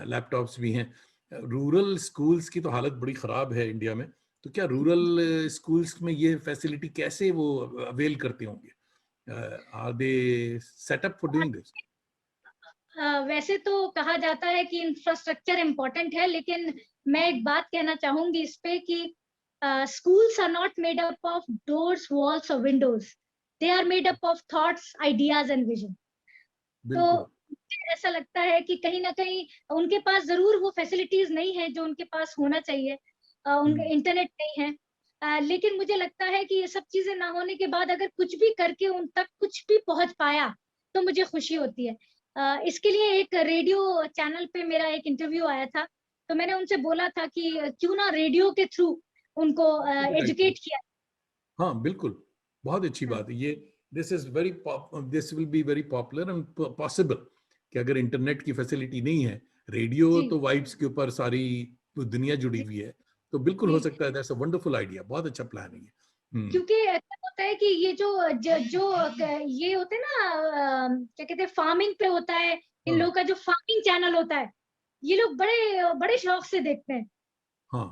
A: लैपटॉप्स भी हैं। रूरल स्कूल्स की तो हालत बड़ी ख़राब है इंडिया में। तो क्या रूरल स्कूल्स में ये फैसिलिटी कैसे वो अवेल करते होंगे? Are they setup for doing this?
B: वैसे तो कहा जाता है कि इंफ्रास्ट्रक्चर इम्पोर्टेंट है, लेकिन मैं एक बात कहना चाहूंगी इस पे कि schools are not made up of doors, walls or windows. They are made up of thoughts, ideas and vision. तो
A: बिल्कुल।
B: मुझे ऐसा लगता है कि कहीं ना कहीं उनके पास जरूर वो फैसिलिटीज नहीं है जो उनके पास होना चाहिए, उनका
A: हम्म,
B: इंटरनेट नहीं है, लेकिन मुझे लगता है कि ये सब चीजें ना होने के बाद अगर कुछ भी करके उन तक कुछ भी पहुंच पाया तो मुझे खुशी होती है। इसके लिए एक रेडियो चैनल पे मेरा एक इंटरव्यू आया था, तो मैंने उनसे बोला था कि क्यों ना रेडियो के थ्रू उनको
A: गुड आइडिया।
B: एजुकेट किया।
A: हाँ बिल्कुल, बहुत अच्छी
B: हाँ,
A: बात है ये। This will be very popular and possible कि अगर इंटरनेट की फैसिलिटी नहीं है, रेडियो
B: जी
A: तो वाइब्स के ऊपर सारी दुनिया जुड़ी
B: जी
A: हुई है, तो बिल्कुल हो
B: जी।
A: सकता है। दैट्स अ वंडरफुल आइडिया, बहुत अच्छा प्लान है ये। हम्म।
B: क्योंकि ऐसा होता है कि ये ये होते हैं ना, क्या कहते हैं, फार्मिंग पे होता है, इन
A: हाँ
B: लोगों का जो फार्मिंग चैनल होता है, ये लोग बड़े बड़े शौक से देखते हैं।
A: हाँ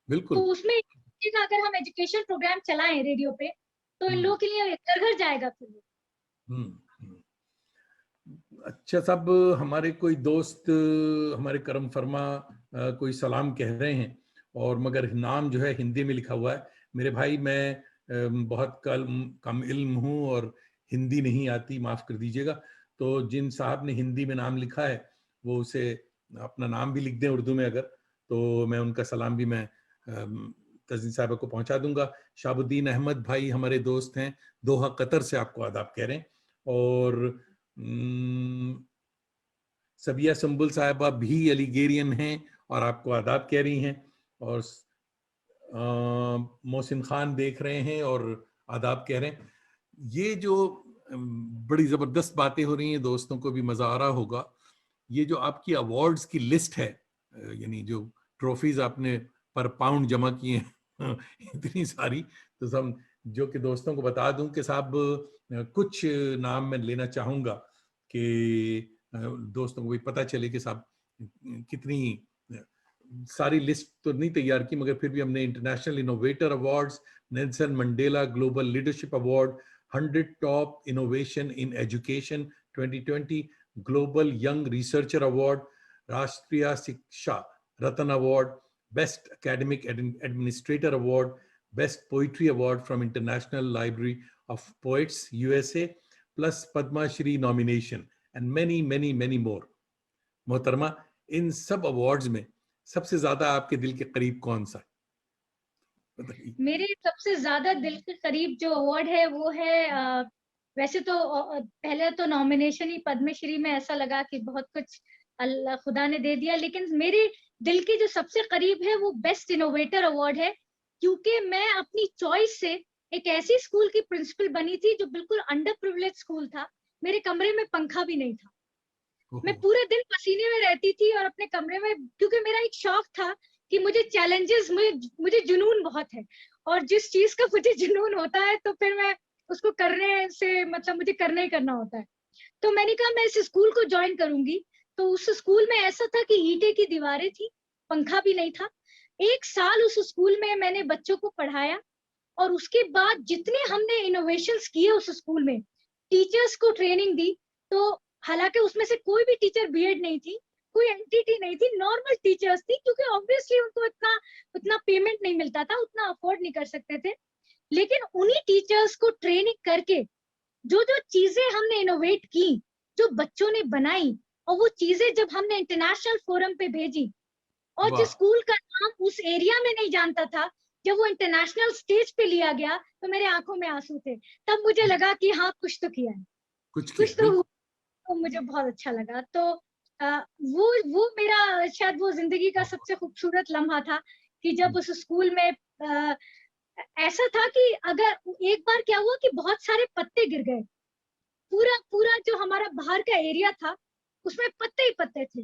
B: तो
A: बिल्कुल।
B: उसमें अगर हम एजुकेशन प्रोग्राम चलाएं रेडियो पे, तो इन
A: हम्म
B: लोगों के लिए घर घर जाएगा फिर वो।
A: हम्म हम्म। अच्छा साहब, हमारे कोई दोस्त हमारे करम फरमा कोई सलाम कह रहे हैं, और मगर नाम जो है हिंदी में लिखा हुआ है। मेरे भाई, मैं बहुत कम इल्म हूँ और हिंदी नहीं आती, माफ़ कर दीजिएगा। तो जिन साहब ने हिंदी में नाम लिखा है वो उसे अपना नाम भी लिख दें उर्दू में अगर, तो मैं उनका सलाम भी मैं तज़ीन साहब को पहुंचा दूंगा। शाहबुद्दीन अहमद भाई हमारे दोस्त हैं, दोहा कतर से आपको आदाब कह रहे हैं। और सबिया संबुल साहिबा भी अलीगेरियन हैं और आपको आदाब कह रही हैं। और मोहसिन खान देख रहे हैं और आदाब कह रहे हैं। ये जो बड़ी ज़बरदस्त बातें हो रही हैं, दोस्तों को भी मज़ा आ रहा होगा। ये जो आपकी अवार्ड्स की लिस्ट है, यानी जो ट्रॉफीज आपने पर पाउंड जमा किए हैं इतनी सारी, तो हम जो कि दोस्तों को बता दूं कि साहब कुछ नाम मैं लेना चाहूँगा कि दोस्तों को भी पता चले कि साहब कितनी सारी लिस्ट तो नहीं तैयार की, मगर फिर भी हमने international innovator awards, Nelson Mandela global leadership award, 100 top innovation in education 2020, global young researcher award, Rashtriya Shiksha Ratna award, best academic administrator award, best poetry award from international library of poets USA, plus Padma Shri nomination and many many many more. मोहतरमा, इन सब awards में सबसे ज्यादा आपके दिल के करीब कौन सा बताइए?
B: मेरे सबसे ज्यादा दिल के करीब जो अवार्ड है वो है, वैसे तो पहले तो नॉमिनेशन ही पद्मश्री में ऐसा लगा कि बहुत कुछ अल्लाह खुदा ने दे दिया, लेकिन मेरे दिल के जो सबसे करीब है वो बेस्ट इनोवेटर अवार्ड है, क्योंकि मैं अपनी चॉइस से एक ऐसी स्कूल की प्रिंसिपल बनी थी जो बिल्कुल अंडर प्रिविलेज स्कूल था। मेरे कमरे में पंखा भी नहीं था, मैं
A: ओहो,
B: पूरे दिन पसीने में रहती थी और अपने कमरे में, क्योंकि मेरा एक शौक था कि मुझे चैलेंजेस, मुझे जुनून बहुत है, और जिस चीज का मुझे जुनून होता है तो फिर मैं उसको करने से मतलब मुझे करना ही करना होता है। तो मैंने कहा मैं इस स्कूल को ज्वाइन करूंगी। तो उस स्कूल में ऐसा था कि ईंटे की दीवारें थी, पंखा भी नहीं था। 1 साल उस स्कूल में मैंने बच्चों को पढ़ाया, और उसके बाद जितने हमने इनोवेशंस किए उस स्कूल में, टीचर्स को ट्रेनिंग दी। तो हालांकि उसमें से कोई भी टीचर बीएड नहीं थी, कोई एंटिटी नहीं थी, नॉर्मल टीचर्स थी, क्योंकि ऑब्वियसली उनको इतना उतना पेमेंट नहीं मिलता था, उतना अफोर्ड नहीं कर सकते थे। लेकिन उन्हीं टीचर्स को ट्रेनिंग करके जो जो चीजें हमने इनोवेट की, जो बच्चों ने बनाई, और वो चीजें जब हमने इंटरनेशनल फोरम पे भेजी, और जिस
A: वाह
B: स्कूल का नाम उस एरिया में नहीं जानता था, जब वो इंटरनेशनल स्टेज पे लिया गया, तो मेरे आंखों में आंसू थे। तब मुझे लगा कि हाँ, कुछ तो किया है,
A: कुछ किया
B: कुछ तो हुआ।
A: बिल्कुल।
B: तो मुझे बहुत अच्छा लगा। तो वो मेरा शायद वो जिंदगी का सबसे खूबसूरत लम्हा था, कि जब उस स्कूल में ऐसा था कि अगर एक बार क्या हुआ कि बहुत सारे पत्ते गिर गए, पूरा पूरा जो हमारा बाहर का एरिया था उसमें पत्ते ही पत्ते थे।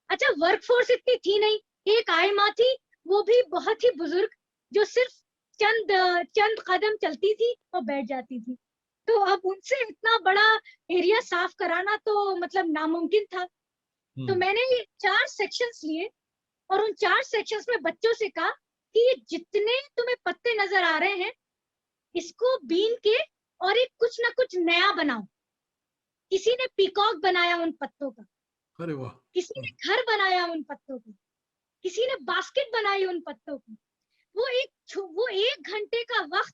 B: अच्छा, वर्कफोर्स इतनी थी नहीं, एक आय माँ थी, वो भी बहुत ही बुजुर्ग, जो सिर्फ चंद चंद कदम चलती थी और बैठ जाती थी। तो अब उनसे इतना बड़ा एरिया साफ कराना तो मतलब नामुमकिन था। तो
A: हम्म।
B: मैंने 4 सेक्शंस लिए, और उन 4 सेक्शंस में बच्चों से कहा कि ये जितने तुम्हें पत्ते नजर आ रहे हैं, इसको बीन के और एक कुछ ना कुछ नया बनाओ। किसी ने पीकॉक बनाया उन पत्तों का,
A: अरे वाह।
B: किसी ने घर बनाया उन पत्तों का, किसी ने बास्केट बनाई उन पत्तों की। वो 1 घंटे का वक्त,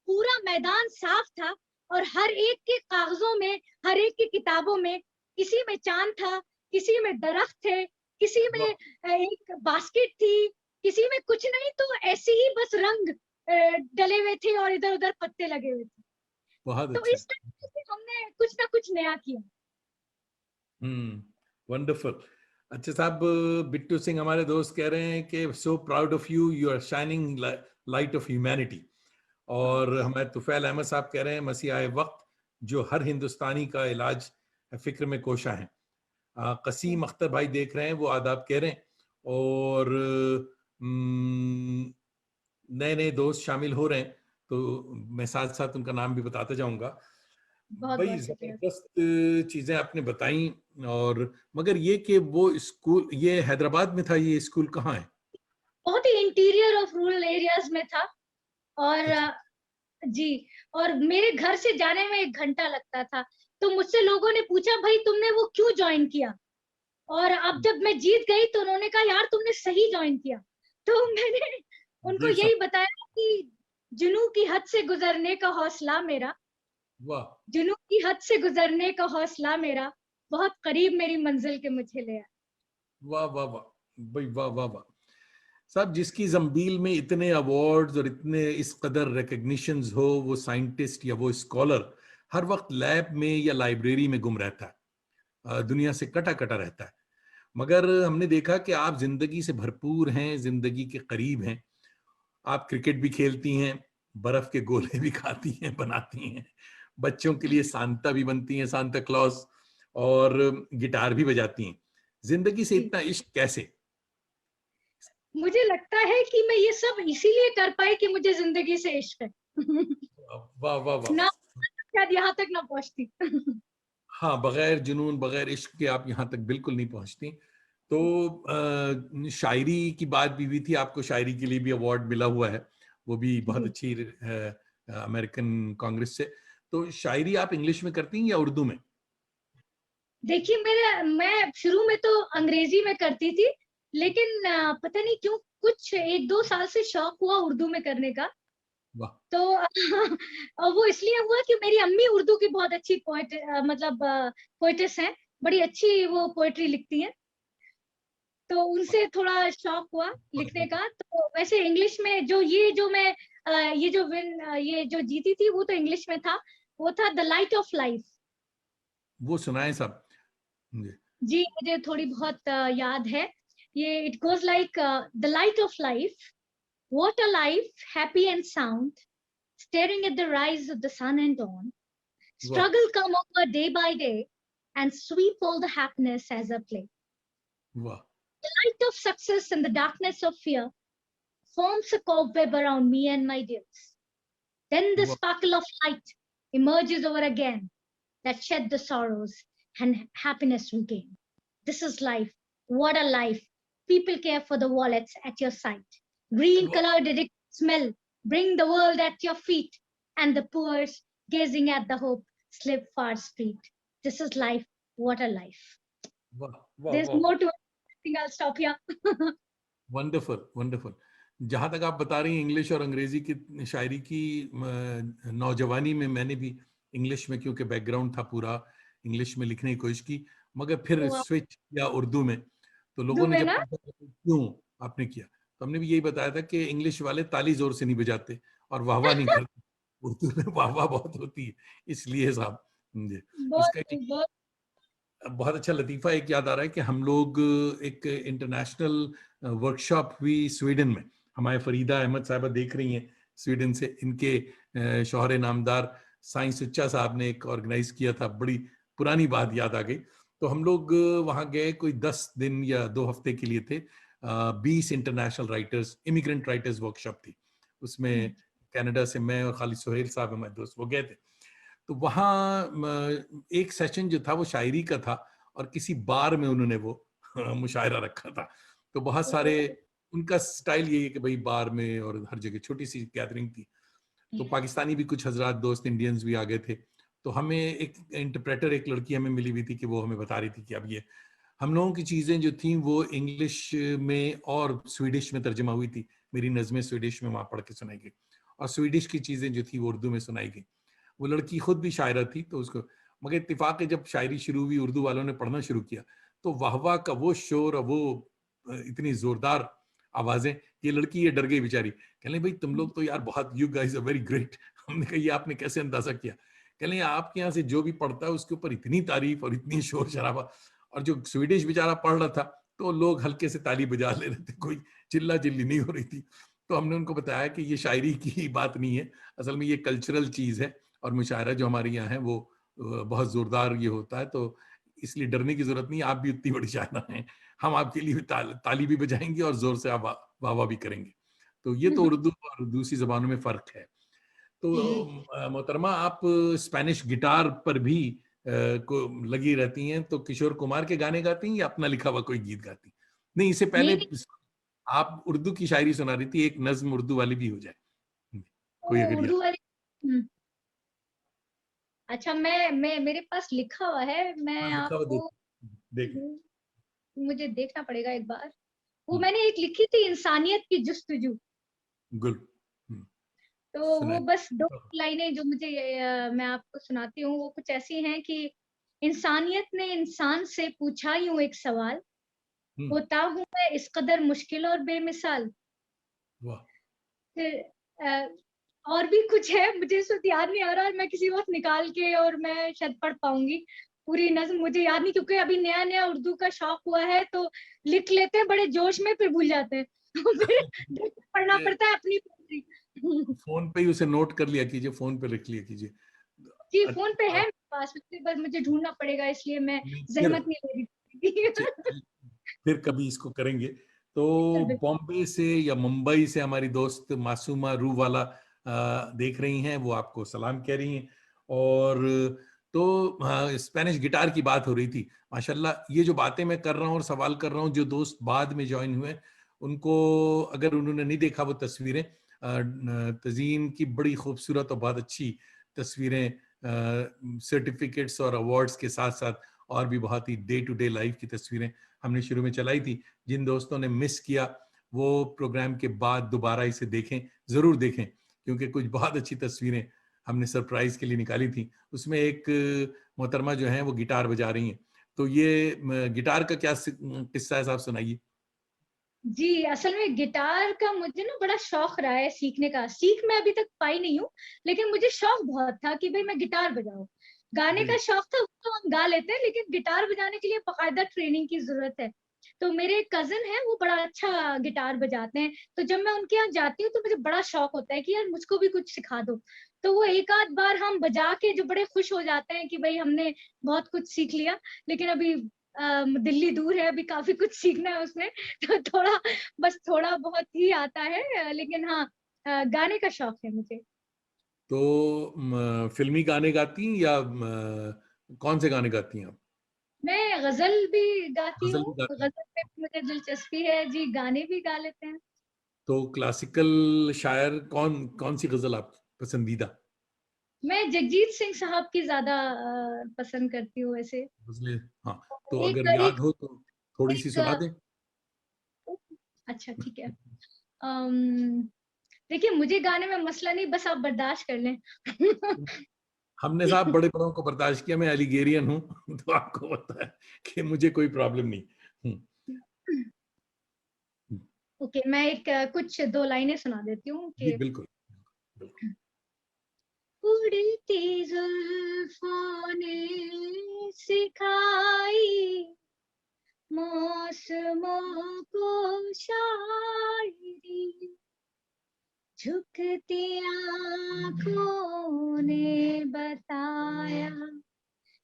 B: पूरा मैदान साफ था, और हर एक के कागजों में, हर एक की किताबों में, किसी में चांद था, किसी में दरख्त थे, किसी में
A: वाह
B: एक बास्केट थी, किसी में कुछ नहीं, तो ऐसे ही बस रंग डले हुए थे और इधर उधर पत्ते लगे हुए थे।
A: बहुत
B: तो
A: अच्छा।
B: इस तरीके से हमने कुछ ना कुछ नया किया।
A: वंडरफुल। अच्छा साहब, बिट्टू सिंह हमारे दोस्त कह रहे हैं कि so proud of you, you are shining light of humanity. और हमारे तुफैल अहमद साहब कह रहे हैं मसीह आए वक्त जो हर हिंदुस्तानी का इलाज फिक्र में कोशा है। कसीम अख्तर भाई देख रहे हैं, वो आदाब कह रहे हैं। और नए नए दोस्त शामिल हो रहे हैं, तो मैं साथ साथ उनका नाम भी बताता जाऊंगा।
B: बहुत
A: बड़ी
B: बहुत शुक्रिया।
A: जबरदस्त चीजें आपने बताई। और मगर ये कि वो स्कूल ये हैदराबाद में था, ये स्कूल कहाँ है?
B: बहुत ही इंटीरियर ऑफ रूरल एरियाज में था। और
A: अच्छा।
B: जी, और मेरे घर से जाने में 1 घंटा लगता था। तो मुझसे लोगों ने पूछा, भाई तुमने वो क्यों ज्वाइन किया? और अब जब मैं जीत गई तो उन्होंने कहा, यार तुमने सही ज्वाइन किया। तो मैंने उनको
A: देर
B: यही
A: साहब।
B: बताया कि जुनून की हद से गुजरने का हौसला मेरा,
A: वाह
B: जुनून की हद से गुजरने का हौसला मेरा, बहुत करीब मेरी मंजिल के मुझे ले आया।
A: वाह वाह वाह भाई, वाह वाह वाह साहब। जिसकी जम्बील में इतने अवार्ड्स और इतने इस कदर रिकग्निशंस हो, वो साइंटिस्ट या वो स्कॉलर हर वक्त लैब में या लाइब्रेरी में गुम रहता है, दुनिया से कटा कटा रहता है। मगर हमने देखा कि आप जिंदगी से भरपूर हैं, जिंदगी के करीब हैं। आप क्रिकेट भी खेलती हैं, बर्फ के गोले भी खाती हैं, बनाती हैं, बच्चों के लिए सांता भी बनती हैं, सांता क्लॉज, और गिटार भी बजाती हैं। जिंदगी से
B: जी,
A: इतना इश्क कैसे?
B: मुझे लगता है कि मैं ये सब इसीलिए कर पाई कि मुझे जिंदगी से इश्क है।
A: वाह वाह वाह।
B: ना, शायद यहाँ तक ना पहुंचती।
A: हाँ, बगैर जुनून बगैर इश्क के आप यहाँ तक बिल्कुल नहीं पहुंचती। तो शायरी की बात भी हुई थी, आपको शायरी के लिए भी अवार्ड मिला हुआ है, वो भी बहुत
B: जी,
A: अच्छी अमेरिकन कांग्रेस से। तो शायरी आप इंग्लिश में करती हैं या उर्दू में?
B: देखिए, मैं शुरू में तो अंग्रेजी में करती थी, लेकिन पता नहीं क्यों कुछ 1-2 साल से शौक हुआ उर्दू में करने का।
A: वाह
B: तो वो इसलिए हुआ कि मेरी अम्मी उर्दू की बहुत अच्छी पोएट, मतलब पोएटिस हैं, बड़ी अच्छी वो पोएट्री लिखती हैं। तो उनसे थोड़ा शौक हुआ लिखने
A: वाह।
B: का। तो वैसे इंग्लिश में जो मैं ये जो जीती थी, वो तो इंग्लिश में था। वो था द लाइट ऑफ लाइफ।
A: वो सुनाए साहब मुझे।
B: जी, मुझे थोड़ी बहुत याद है। ये it goes like, the light of life, what a life happy and sound, staring at the rise of the sun and dawn,
A: वाह
B: struggle come over day by day and sweep all the happiness as a play.
A: वाह
B: The light of success and the darkness of fear forms a cobweb around me and my dears. Then the
A: वाह
B: sparkle of light emerges over again that shed the sorrows and happiness regain. This is life. What a life. People care for the wallets at your side. Green
A: वाह
B: colored addict smell. Bring the world at your feet. And the poor gazing at the hope slip far street. This is life. What a life.
A: वाह वाह
B: There's
A: वाह।
B: more to it. think I'll stop here.
A: Wonderful, wonderful. जहाँ तक आप बता रही हैं English और अंग्रेजी की शायरी की, नौजवानी में मैंने भी इंग्लिश में, क्योंकि बैकग्राउंड था पूरा, इंग्लिश में लिखने की कोशिश की, मगर फिर
B: हुआ
A: स्विच किया उर्दू में। तो लोगों
B: उर्दू
A: ने
B: में
A: जब
B: ना।
A: पूछा कि क्यों आपने किया, तो हमने भी यही बताया था कि इंग्लिश वाले ताली जोर से नहीं बजाते और वाह-वाह नहीं करते। उर्दू में वाह-वाह बहुत होती है, इसलिए साहब। जी,
B: बहुत
A: इसका
B: बहुत।
A: बहुत अच्छा लतीफ़ा एक याद आ रहा है कि हम लोग एक इंटरनेशनल वर्कशॉप हुई स्वीडन में। हमारे फरीदा अहमद साहिबा देख रही हैं स्वीडन से, इनके शौहरे नामदार साईं सुच्चा साहब ने एक ऑर्गेनाइज किया था, बड़ी पुरानी बात याद आ गई। तो हम लोग वहाँ गए, कोई 10 दिन या 2 हफ्ते के लिए थे। 20 international writers, immigrant writers workshop थी। उसमें कनाडा से मैं और खालिद सुहेल साहब हमारे दोस्त वो गए थे। तो वहाँ एक सेशन जो था वो शायरी का था और किसी बार में उन्होंने वो मुशायरा रखा था। तो बहुत सारे, उनका स्टाइल यही है कि भाई बार में और हर जगह छोटी सी गैदरिंग थी। तो पाकिस्तानी भी कुछ हजरात दोस्त इंडियंस भी आ गए थे। तो हमें एक इंटरप्रेटर, एक लड़की हमें मिली हुई थी कि वो हमें बता रही थी कि अब ये हम लोगों की चीज़ें जो थी वो इंग्लिश में और स्वीडिश में तर्जमा हुई थी। मेरी नज़में स्वीडिश में वहाँ पढ़ के सुनाई गई और स्वीडिश की चीज़ें जो थी वो उर्दू में सुनाई गई। वो लड़की खुद भी शायरा थी, तो उसको, मगर इत्तेफाक है जब शायरी शुरू हुई, उर्दू वालों ने पढ़ना शुरू किया, तो वाह-वाह का वो शोर और वो इतनी ज़ोरदार आवाज़ें, ये लड़की ये डर गई बेचारी। कहने लगी, "भई तुम लोग तो यार बहुत, you guys are very great." हमने कहा, "ये आपने कैसे अंदाज़ा किया?" कहने लगी, "आपके यहाँ से जो भी पढ़ता है उसके ऊपर इतनी तारीफ़ और इतनी शोर-शराबा।" और जो स्वीडिश बेचारा पढ़ रहा था, तो लोग हल्के से ताली बजा ले रहे थे, कोई चिल्ला-चिल्ली नहीं हो रही थी। तो हमने उनको बताया कि ये शायरी की बात नहीं है, असल में ये कल्चरल चीज़ है और मुशायरा जो हमारे यहाँ है वो बहुत ज़ोरदार ये होता है, तो इसलिए डरने की ज़रूरत नहीं है, आप भी उतनी बड़ी शायरा हैं। हम आपके लिए भी ताली भी बजाएँगे और ज़ोर से आप वाह-वाह भी करेंगे। तो ये तो उर्दू और दूसरी ज़बानों में फ़र्क है। तो
B: जी
A: मोहतरमा आप स्पेनिश गिटार पर भी को लगी रहती हैं, तो किशोर कुमार के गाने गाती हैं या अपना लिखा हुआ कोई गीत गाती हैं? नहीं, इससे पहले
B: नहीं,
A: आप उर्दू की शायरी सुना रही थी, एक नज़्म उर्दू वाली भी हो जाए। कोई
B: वो
A: अगर याद
B: उर्दू वाली। अच्छा, मैं मेरे पास लिखा हुआ है,
A: हाँ,
B: मैं
A: लिखा हुआ
B: आपको
A: देख लें।
B: मुझे देखना पड़ेगा एक बार। वो
A: हुँ,
B: मैंने एक लिखी थी, इंसानियत की जुस्तजू।
A: गुड। हुँ,
B: तो वो
A: सुनाइए।
B: बस 2 लाइनें जो मुझे मैं आपको सुनाती हूँ, वो कुछ ऐसी हैं कि इंसानियत ने इंसान से पूछा यूँ एक सवाल,
A: हुँ,
B: होता हूँ मैं इस कदर मुश्किल और बेमिसाल।
A: वाह!
B: फिर और भी कुछ है, मुझे इस वक़्त याद नहीं आ रहा, मैं किसी वक़्त निकाल के और मैं शायद पढ़ पाऊँगी। पूरी नज़्म मुझे याद नहीं, क्योंकि अभी नया-नया उर्दू का शौक हुआ है, तो लिख लेते हैं बड़े जोश में, फिर भूल जाते हैं। तो फिर देख के पढ़ना
A: ये
B: पड़ता है अपनी पोएट्री।
A: फ़ोन पे ही उसे नोट कर लिया कीजिए, फ़ोन पे लिख लिया कीजिए।
B: जी, फ़ोन पे है
A: अच्छा,
B: मेरे पास, बस मुझे ढूँढना पड़ेगा, इसलिए मैं
A: नहीं फिर
B: ज़हमत नहीं ले रही थी।
A: च फिर कभी इसको करेंगे। तो
B: बिल्कुल, बिल्कुल।
A: बॉम्बे से या मुंबई से हमारी दोस्त मासूमा रूहवाला देख रही हैं, वो आपको सलाम कह रही हैं। और तो स्पेनिश गिटार की बात हो रही थी। माशाल्लाह ये जो बातें मैं कर रहा हूँ और सवाल कर रहा हूँ, जो दोस्त बाद में जॉइन हुए, उनको अगर उन्होंने नहीं देखा वो तस्वीरें, तज़ीन की बड़ी खूबसूरत और बहुत अच्छी तस्वीरें, सर्टिफ़िकेट्स और अवार्ड्स के साथ-साथ और भी बहुत ही डे टू डे लाइफ की तस्वीरें हमने शुरू में चलाई थी। जिन दोस्तों ने मिस किया, वो प्रोग्राम के बाद दोबारा इसे देखें, ज़रूर देखें, क्योंकि कुछ बहुत अच्छी तस्वीरें हमने सरप्राइज़ के लिए निकाली थी। उसमें एक मोहतरमा जो हैं वो गिटार बजा रही हैं। तो ये गिटार का क्या किस्सा है साहब, सुनाइए?
B: जी, असल में गिटार का मुझे ना बड़ा शौक रहा है सीखने का। सीख मैं अभी तक पाई नहीं हूँ, लेकिन मुझे शौक बहुत था कि भई मैं गिटार बजाऊँ। गाने का
A: जी,
B: शौक था, वो तो हम गा लेते हैं, लेकिन गिटार बजाने के लिए बाकायदा ट्रेनिंग की ज़रूरत है। तो मेरे एक कज़िन हैं, वो बड़ा अच्छा गिटार बजाते हैं, तो जब मैं उनके यहाँ जाती हूँ, तो मुझे बड़ा शौक होता है कि यार मुझको भी कुछ सिखा दो। तो वो एक आध बार हम बजा के जो बड़े खुश हो जाते हैं कि भई हमने बहुत कुछ सीख लिया, लेकिन अभी दिल्ली दूर है, अभी काफ़ी कुछ सीखना है उसमें। तो थोड़ा, बस थोड़ा बहुत ही आता है, लेकिन हाँ, गाने का शौक है मुझे।
A: तो फ़िल्मी गाने गाती हैं या कौन से गाने गाती हैं आप?
B: मैं गज़ल भी गाती
A: ग़ज़ल
B: हूँ,
A: भी गाती
B: गज़ल
A: हैं?
B: में भी मुझे दिलचस्पी है जी, गाने भी गा लेते हैं।
A: तो क्लासिकल शायर कौन-सी ग़ज़ल आपकी पसंदीदा?
B: मैं जगजीत सिंह साहब की ज़्यादा पसंद करती हूँ वैसे।
A: ग़ज़लें, हाँ, तो
B: एक
A: अगर याद
B: एक
A: हो तो थोड़ी-सी
B: एक
A: सुना दें?
B: अच्छा ठीक है। अम, देखिए मुझे गाने में मसला नहीं, बस आप बर्दाश्त कर लें।
A: हमने साहब बड़े बड़ों को बर्दाश्त किया, मैं अलिगेरियन हूँ तो आपको पता है कि मुझे कोई प्रॉब्लम नहीं।
B: ओके, मैं एक कुछ 2 लाइनें सुना देती हूँ
A: जी
B: कि
A: बिल्कुल बिल्कुल।
B: उड़ती जुल्फों ने सिखाई मौसमों को शायरी, झुकती आँखों ने बताया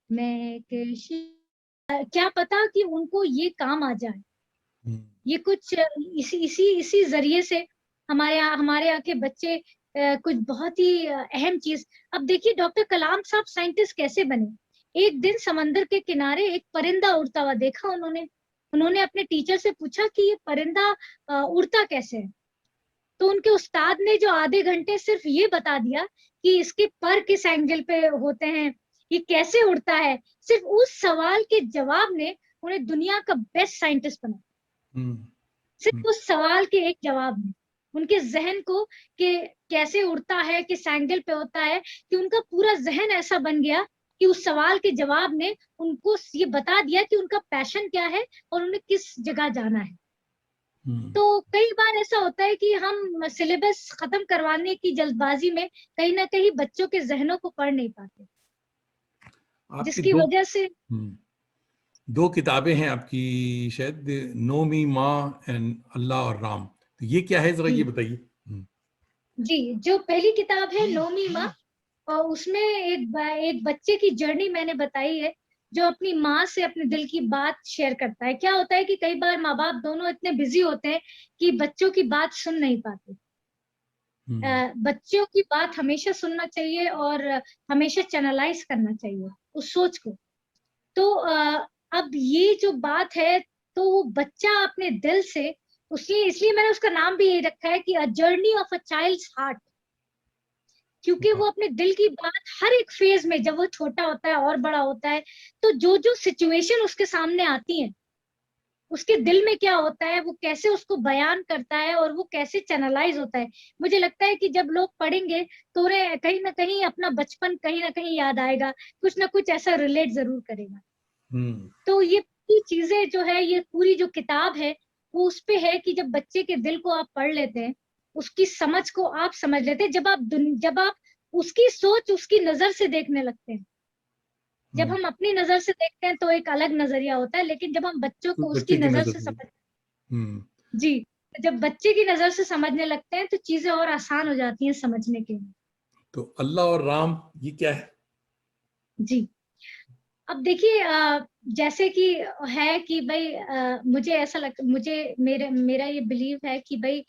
B: मैं कैसी। क्या पता कि उनको ये काम आ जाए।
A: हम्म,
B: ये कुछ इसी इसी इसी जरिए से हमारे यहाँ के बच्चे कुछ बहुत ही अहम चीज। अब देखिए डॉक्टर कलाम साहब साइंटिस्ट कैसे बने। एक दिन समंदर के किनारे एक परिंदा उड़ता हुआ देखा उन्होंने। उन्होंने अपने टीचर से पूछा कि ये परिंदा उड़ता कैसे है। तो उनके उस्ताद ने जो आधे घंटे सिर्फ ये बता दिया कि इसके पर किस एंगल पे होते हैं, ये कैसे उड़ता है, सिर्फ उस सवाल के जवाब ने उन्हें दुनिया का बेस्ट साइंटिस्ट बना।
A: हम्म, हम्म,
B: सिर्फ उस सवाल के एक जवाब में उनके जहन को कि कैसे उड़ता है, किस एंगल पे होता है, कि उनका पूरा जहन ऐसा बन गया कि उस सवाल के जवाब ने उनको ये बता दिया कि उनका पैशन क्या है और उन्हें किस जगह जाना है।
A: हम्म।
B: तो कई बार ऐसा होता है कि हम सिलेबस खत्म करवाने की जल्दबाजी में कहीं ना कहीं बच्चों के जहनों को पढ़ नहीं पाते,
A: आपकी
B: जिसकी
A: दो
B: वजह से।
A: दो किताबें हैं आपकी, शायद नो मी माँ एंड अल्लाह और राम, तो ये क्या है जरा ये
B: जी
A: बताइए।
B: जी, जो पहली किताब है नोमी माँ, और उसमें एक बच्चे की जर्नी मैंने बताई है, जो अपनी माँ से अपने दिल की बात शेयर करता है। क्या होता है कि कई बार माँ बाप दोनों इतने बिजी होते हैं कि बच्चों की बात सुन नहीं पाते।
A: हम्म,
B: बच्चों की बात हमेशा सुनना चाहिए और हमेशा चैनलाइज करना चाहिए उस सोच को। तो अब ये जो बात है, तो वो बच्चा अपने दिल से, उसलिए इसलिए मैंने उसका नाम भी यही रखा है कि a journey of a child's heart. क्योंकि
A: वाह,
B: वो अपने दिल की बात हर एक फेज में, जब वो छोटा होता है और बड़ा होता है, तो जो जो सिचुएशन उसके सामने आती है, उसके दिल में क्या होता है, वो कैसे उसको बयान करता है और वो कैसे चैनलाइज होता है। मुझे लगता है कि जब लोग पढ़ेंगे तो उन्हें कहीं ना कहीं अपना बचपन कहीं ना कहीं याद आएगा, कुछ ना कुछ ऐसा रिलेट जरूर करेगा।
A: हम्म,
B: तो ये पूरी चीजें जो है, ये पूरी जो किताब है, वो उस पे है कि जब बच्चे के दिल को आप पढ़ लेते हैं, उसकी समझ को आप समझ लेते हैं, जब आप उसकी सोच उसकी नजर से देखने लगते हैं। जब
A: हम्म,
B: हम अपनी नजर से देखते हैं तो एक अलग नजरिया होता है, लेकिन जब हम बच्चों
A: तो
B: को उसकी
A: बच्चे की
B: नजर
A: नजर
B: से
A: से।
B: समझ।
A: हम्म,
B: जी, जब बच्चे की नजर से समझने लगते हैं तो चीजें और आसान हो जाती हैं समझने के लिए।
A: तो अल्लाह और राम ये क्या है।
B: जी, अब देखिए जैसे कि है कि भाई मुझे ऐसा मुझे मेरा ये बिलीव है कि भाई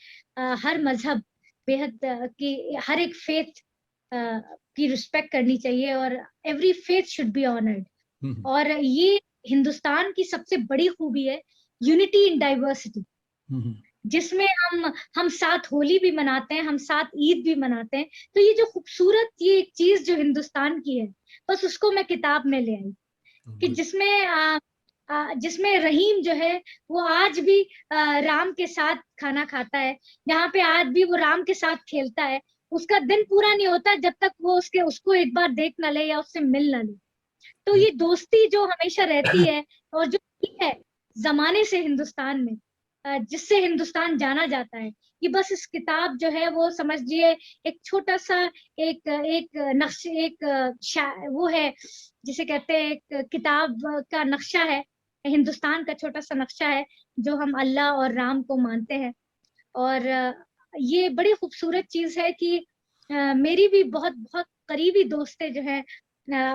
B: हर मजहब बेहद की हर एक फेथ की रिस्पेक्ट करनी चाहिए, और every faith should be honoured.
A: Hmm,
B: और ये हिंदुस्तान की सबसे बड़ी खूबी है, यूनिटी इन डाइवर्सिटी,
A: हम्म,
B: जिसमें हम साथ होली भी मनाते हैं, हम साथ ईद भी मनाते हैं। तो ये जो खूबसूरत ये एक चीज जो हिंदुस्तान की है, बस उसको मैं किताब में ले आई, कि
A: गुड।
B: जिसमें रहीम जो है वो आज भी राम के साथ खाना खाता है, जहाँ पे आज भी वो राम के साथ खेलता है। उसका दिन पूरा नहीं होता जब तक वो उसको एक बार देख ना ले या उससे मिल ना ले। तो ये दोस्ती जो हमेशा रहती है, और जो है जमाने से हिंदुस्तान में, जिससे हिंदुस्तान जाना जाता है, ये बस इस किताब जो है वो समझ लिए एक छोटा सा एक एक नक्श एक वो है, जिसे कहते हैं एक किताब का नक्शा है, हिंदुस्तान का छोटा सा नक्शा है, जो हम अल्लाह और राम को मानते हैं। और ये बड़ी खूबसूरत चीज है कि मेरी भी बहुत बहुत करीबी दोस्तें जो है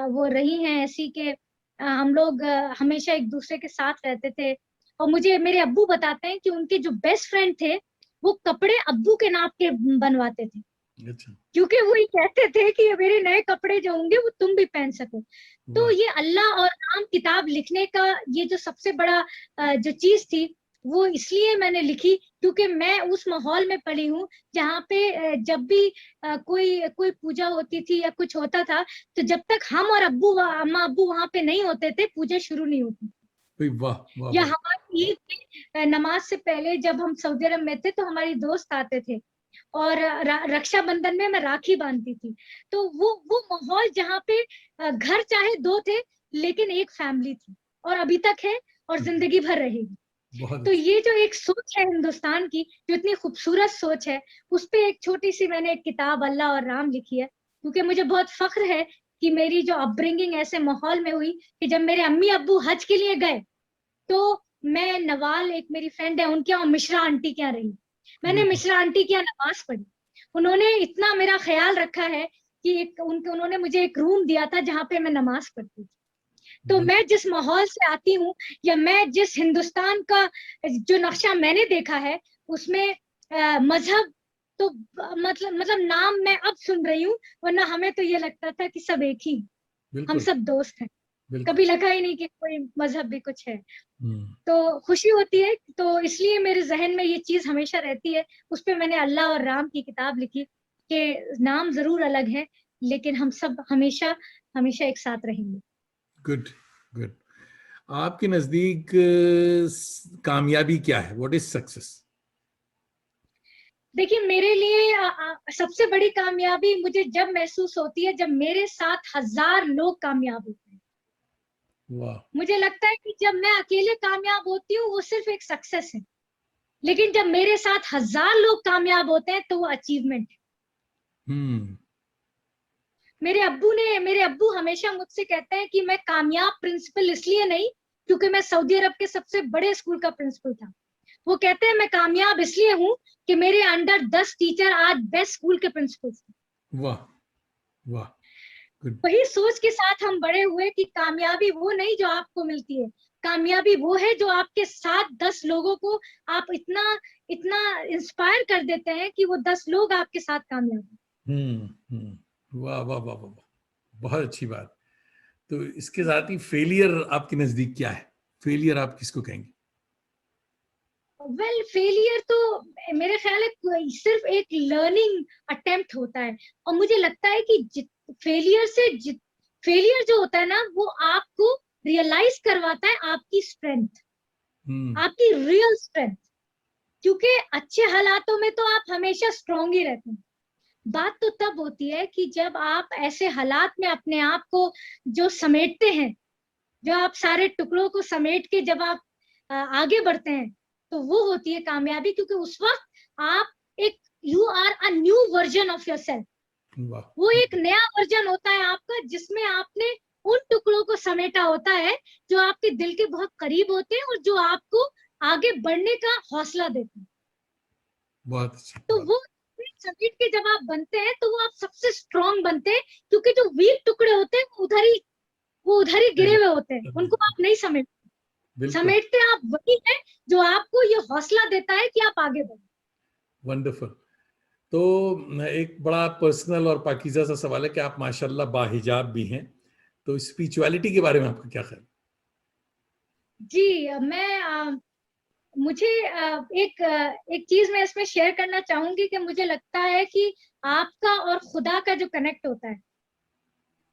B: वो रही हैं ऐसी कि हम लोग हमेशा एक दूसरे के साथ रहते थे। और मुझे मेरे अब्बू बताते हैं कि उनके जो बेस्ट फ्रेंड थे, वो कपड़े अब्बू के नाप के बनवाते थे,
A: अच्छा।
B: क्योंकि वो ये कहते थे कि ये मेरे नए कपड़े जो होंगे वो तुम भी पहन सको। तो
A: वाह।
B: ये अल्लाह और राम किताब लिखने का ये जो सबसे बड़ा जो चीज थी, वो इसलिए मैंने लिखी क्योंकि मैं उस माहौल में पली हूँ जहाँ पे जब भी कोई कोई पूजा होती थी या कुछ होता था, तो जब तक हम और अम्मा अब्बू वहां पे नहीं होते थे, पूजा शुरू नहीं होती।
A: भाई वाह वाह
B: या
A: वाह।
B: हमारी ईद की नमाज से पहले जब हम सऊदी अरब में थे तो हमारी दोस्त आते थे और रक्षाबंधन में मैं राखी बांधती थी। तो वो माहौल जहाँ पे घर चाहे दो थे लेकिन एक फैमिली थी, और अभी तक है और जिंदगी भर रहेगी।
A: बहुत
B: तो
A: अच्छा।
B: ये जो एक सोच है हिंदुस्तान की, जो इतनी खूबसूरत सोच है, उस पे एक छोटी सी मैंने एक किताब अल्लाह और राम लिखी है, क्योंकि मुझे बहुत फख्र है कि मेरी जो अपब्रिंगिंग ऐसे माहौल में हुई कि जब मेरे अम्मी अब्बू हज के लिए गए तो मैं नवाल, एक मेरी फ्रेंड है, उनके यहाँ मिश्रा आंटी के यहाँ रही। मैंने
A: बिल्कुल।
B: मिश्रा आंटी के यहाँ नमाज पढ़ी। उन्होंने इतना मेरा ख्याल रखा है कि उन्होंने मुझे एक रूम दिया था जहाँ पे मैं नमाज पढ़ती थी। तो
A: बिल्कुल।
B: मैं जिस माहौल से आती हूँ, या मैं जिस हिंदुस्तान का जो नक्शा मैंने देखा है, उसमें मजहब तो मतलब नाम मैं अब सुन रही हूँ, वरना हमें तो ये लगता था कि सब एक ही, हम
A: बिल्कुल।
B: सब दोस्त हैं।
A: बिल्कुल।
B: कभी लगा ही नहीं कि कोई मजहब भी कुछ है।
A: हम्म।
B: तो खुशी होती है, तो इसलिए मेरे जहन में ये चीज हमेशा रहती है। उस पे मैंने अल्लाह और राम की किताब लिखी कि नाम जरूर अलग है लेकिन हम सब हमेशा हमेशा एक साथ रहेंगे।
A: गुड। गुड। आपके नजदीक कामयाबी क्या है? What is success?
B: देखिए, मेरे लिए सबसे बड़ी कामयाबी मुझे जब महसूस होती है जब मेरे साथ 1000 लोग कामयाब होते हैं।
A: वाह।
B: मुझे लगता है कि जब मैं अकेले कामयाब होती हूँ वो सिर्फ एक सक्सेस है, लेकिन जब मेरे साथ 1000 लोग कामयाब होते हैं तो वो अचीवमेंट है।
A: हम्म।
B: मेरे अब्बू हमेशा मुझसे कहते हैं कि मैं कामयाब प्रिंसिपल इसलिए नहीं क्योंकि मैं सऊदी अरब के सबसे बड़े स्कूल का प्रिंसिपल था। वो कहते हैं मैं कामयाब इसलिए हूँ कि मेरे अंडर 10 टीचर आज बेस्ट स्कूल के प्रिंसिपल हैं।
A: वाह वाह। गुड।
B: वही सोच के साथ हम बड़े हुए कि कामयाबी वो नहीं जो आपको मिलती है, कामयाबी वो है जो आपके साथ 10 लोगों को आप इतना इतना इंस्पायर कर देते हैं कि वो 10 लोग आपके साथ कामयाब हैं।
A: वाह वाह वाह वाह वाह। बहुत अच्छी बात। तो इसके साथ ही फेलियर आपके नजदीक क्या है? फेलियर आप किसको कहेंगे?
B: वेल, फेलियर तो मेरे ख्याल है सिर्फ एक लर्निंग अटेम्प्ट होता है। और मुझे लगता है कि फेलियर जो होता है ना, वो आपको रियलाइज करवाता है आपकी स्ट्रेंथ,
A: हम्म।
B: आपकी रियल स्ट्रेंथ। क्योंकि अच्छे हालातों में तो आप हमेशा स्ट्रांग ही रहते हैं। बात तो तब होती है कि जब आप ऐसे हालात में अपने आप को जो समेटते हैं, जो आप सारे टुकड़ों को समेट के जब आप आगे बढ़ते हैं, तो वो होती है कामयाबी। क्योंकि उस वक्त आप एक you are a new version of yourself.
A: वाह।
B: वो एक नया वर्जन होता है आपका, जिसमें आपने उन टुकड़ों को समेटा होता है जो आपके दिल के बहुत करीब होते हैं और जो आपको आगे बढ़ने का हौसला देते हैं।
A: बहुत अच्छा।
B: तो
A: बहुत।
B: वो समेट के जब आप बनते हैं तो वो आप सबसे स्ट्रांग बनते हैं, क्योंकि जो वीक टुकड़े होते हैं वो उधर ही गिरे हुए होते हैं, उनको आप नहीं समेट
A: बिल्कुल।
B: समेटते आप वही है जो आपको ये हौसला देता है कि आप आगे बढ़े।
A: वंडरफुल। तो एक बड़ा पर्सनल और पाकीज़ा सा सवाल है कि आप माशाल्लाह बाहिजाब भी हैं, तो स्पिरिचुअलिटी के बारे में आपका क्या ख्याल?
B: जी, मुझे एक चीज मैं इसमें शेयर करना चाहूंगी कि मुझे लगता है कि आपका और खुदा का जो कनेक्ट होता है,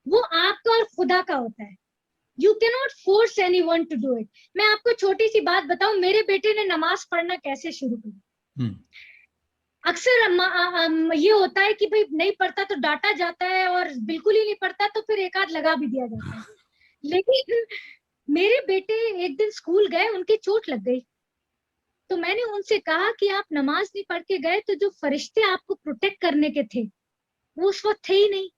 B: वो आपका और खुदा का होता है। You can not force any one two do it. मैं आपको छोटी सी बात बताऊं, मेरे बेटे ने नमाज पढ़ना कैसे शुरू की।
A: हम्म।
B: अक्सर ये होता है कि भाई नहीं पढ़ता तो डांटा जाता है, और बिल्कुल ही नहीं पढ़ता तो फिर एक आध लगा भी दिया जाता है। लेकिन मेरे बेटे एक दिन स्कूल गए, उनकी चोट लग गई। तो मैंने उनसे कहा कि आप नमाज नहीं पढ़ के गए तो जो फरिश्ते आपको प्रोटेक्ट करने के थे वो उस वक्त थे ही नहीं,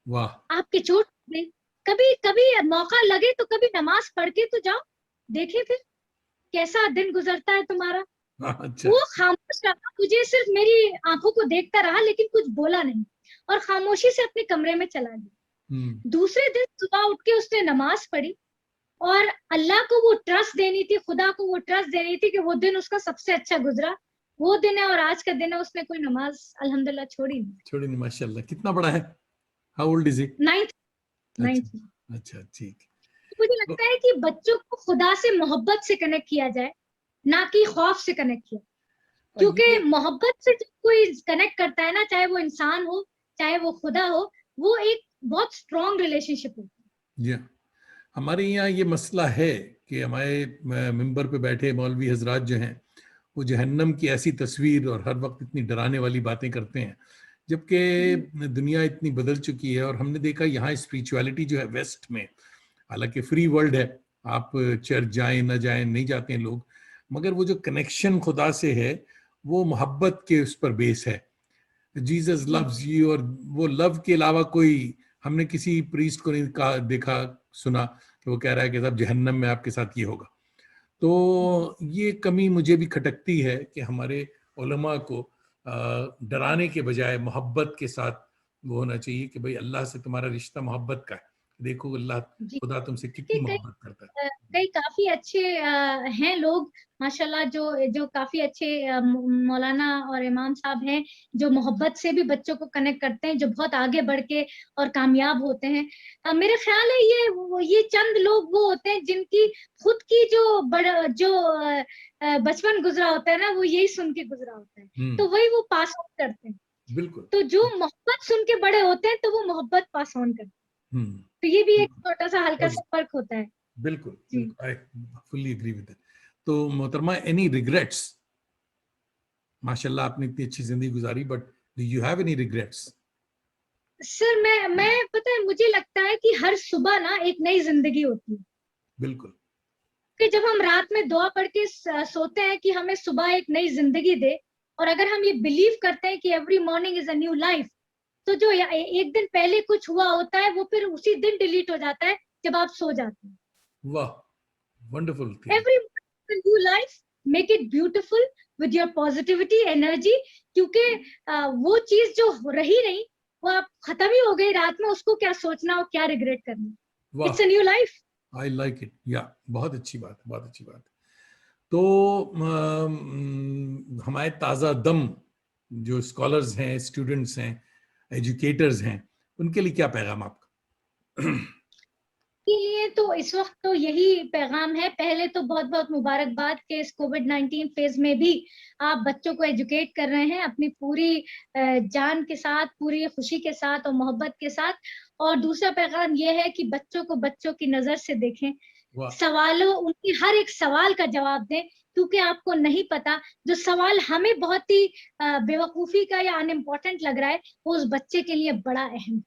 A: वाह।
B: आपके चोट लग गई। कभी कभी मौका लगे तो कभी नमाज पढ़ के तो जाओ, देखें फिर कैसा दिन गुजरता है तुम्हारा।
A: अच्छा।
B: वो खामोश रहा, मुझे सिर्फ मेरी आंखों को देखता रहा लेकिन कुछ बोला नहीं, और खामोशी से अपने कमरे में चला गया।
A: हम्म।
B: दूसरे दिन सुबह उठ के उसने नमाज पढ़ी, और अल्लाह को वो ट्रस्ट देनी थी, खुदा को वो ट्रस्ट देनी थी कि वो दिन उसका सबसे अच्छा गुजरा। वो दिन है और आज का दिन है, उसने कोई नमाज अल्हम्दुलिल्लाह छोड़ी नहीं।
A: छोड़ी नहीं, माशाल्लाह। कितना बड़ा है? How old is it?
B: Ninth
A: अच्छा।
B: नाइन्थ में।
A: अच्छा, ठीक।
B: मुझे
A: तो
B: लगता है कि बच्चों को खुदा से मोहब्बत से कनेक्ट किया जाए, ना कि खौफ से कनेक्ट किया। क्योंकि
A: ये
B: मोहब्बत से जब कोई कनेक्ट करता है ना, चाहे वो इंसान हो चाहे वो खुदा हो, वो एक बहुत स्ट्रॉन्ग रिलेशनशिप होती
A: ये हमारे यहाँ ये मसला है कि हमारे मिंबर पे बैठे मौलवी हजरात जो हैं वो जहन्नम की ऐसी तस्वीर और हर वक्त इतनी डराने वाली बातें करते हैं, जबकि दुनिया इतनी बदल चुकी है। और हमने देखा यहाँ स्पिरिचुअलिटी जो है वेस्ट में, हालांकि फ्री वर्ल्ड है, आप चर्च जाएं ना जाएं, नहीं जाते हैं लोग, मगर वो जो कनेक्शन खुदा से है वो मोहब्बत के उस पर बेस है। जीसस लव्स यू, और वो लव के अलावा कोई, हमने किसी प्रीस्ट को नहीं कहा, देखा सुना कि वो कह रहा है कि साहब जहन्नम में आपके साथ ये होगा। तो ये कमी मुझे भी खटकती है कि हमारे उलमा को डराने के बजाय मोहब्बत के साथ वो होना चाहिए कि भाई अल्लाह से तुम्हारा रिश्ता मोहब्बत का है, देखो अल्लाह
B: जी।
A: खुदा तुमसे
B: देखिए,
A: कितनी मोहब्बत करता है।
B: कई काफी अच्छे हैं लोग माशाल्लाह, जो जो काफी अच्छे मौलाना और इमाम साहब हैं, जो मोहब्बत से भी बच्चों को कनेक्ट करते हैं, जो बहुत आगे बढ़ के और कामयाब होते हैं। मेरे ख्याल है ये चंद लोग वो होते हैं जिनकी खुद की जो बड़ा जो बचपन गुजरा होता है ना, वो यही सुन के गुजरा होता है, तो वही वो पास ऑन करते हैं।
A: बिल्कुल।
B: तो जो मोहब्बत सुन के बड़े होते हैं, तो वो मोहब्बत पास ऑन करते हैं। तो ये भी एक छोटा सा हल्का सा फर्क होता है।
A: बिल्कुल
B: जी।
A: बिल्कुल, I fully agree with that. तो मोहतरमा, एनी रिग्रेट्स? माशाल्लाह आपने इतनी अच्छी जिंदगी गुजारी, but do you have any regrets?
B: Sir, मैं पता है, मुझे लगता है कि हर सुबह ना एक नई जिंदगी होती है।
A: बिल्कुल।
B: कि जब हम रात में दुआ पढ़ के सोते हैं कि हमें सुबह एक नई जिंदगी दे, और अगर हम ये बिलीव करते हैं कि every morning is a new life, तो जो एक दिन पहले कुछ हुआ होता है वो फिर उसी दिन डिलीट हो जाता है जब आप सो जाते हैं।
A: वाह, wonderful thing.
B: Every new life, make it beautiful with your positivity energy, क्योंकि वो चीज जो रही नहीं, वो आप खत्म ही हो गई रात में, उसको क्या सोचना और क्या रिग्रेट करना।
A: वाह,
B: it's a new life.
A: I like it. या बहुत अच्छी बात है, बहुत अच्छी बात है। तो हमारे ताज़ा दम जो स्कॉलर्स हैं, स्टूडेंट्स हैं, एजुकेटर्स हैं, उनके लिए क्या पैगाम आपका?
B: के लिए तो इस वक्त तो यही पैगाम है। पहले तो बहुत बहुत मुबारकबाद के इस कोविड-19 फेज में भी आप बच्चों को एजुकेट कर रहे हैं अपनी पूरी जान के साथ, पूरी खुशी के साथ और मोहब्बत के साथ। और दूसरा पैगाम यह है कि बच्चों को बच्चों की नजर से देखें,
A: वाह।
B: सवालों, उनकी हर एक सवाल का जवाब दें, क्योंकि आपको नहीं पता जो सवाल हमें बहुत ही बेवकूफी का या अनइम्पोर्टेंट लग रहा है, वो उस बच्चे के लिए बड़ा अहम है।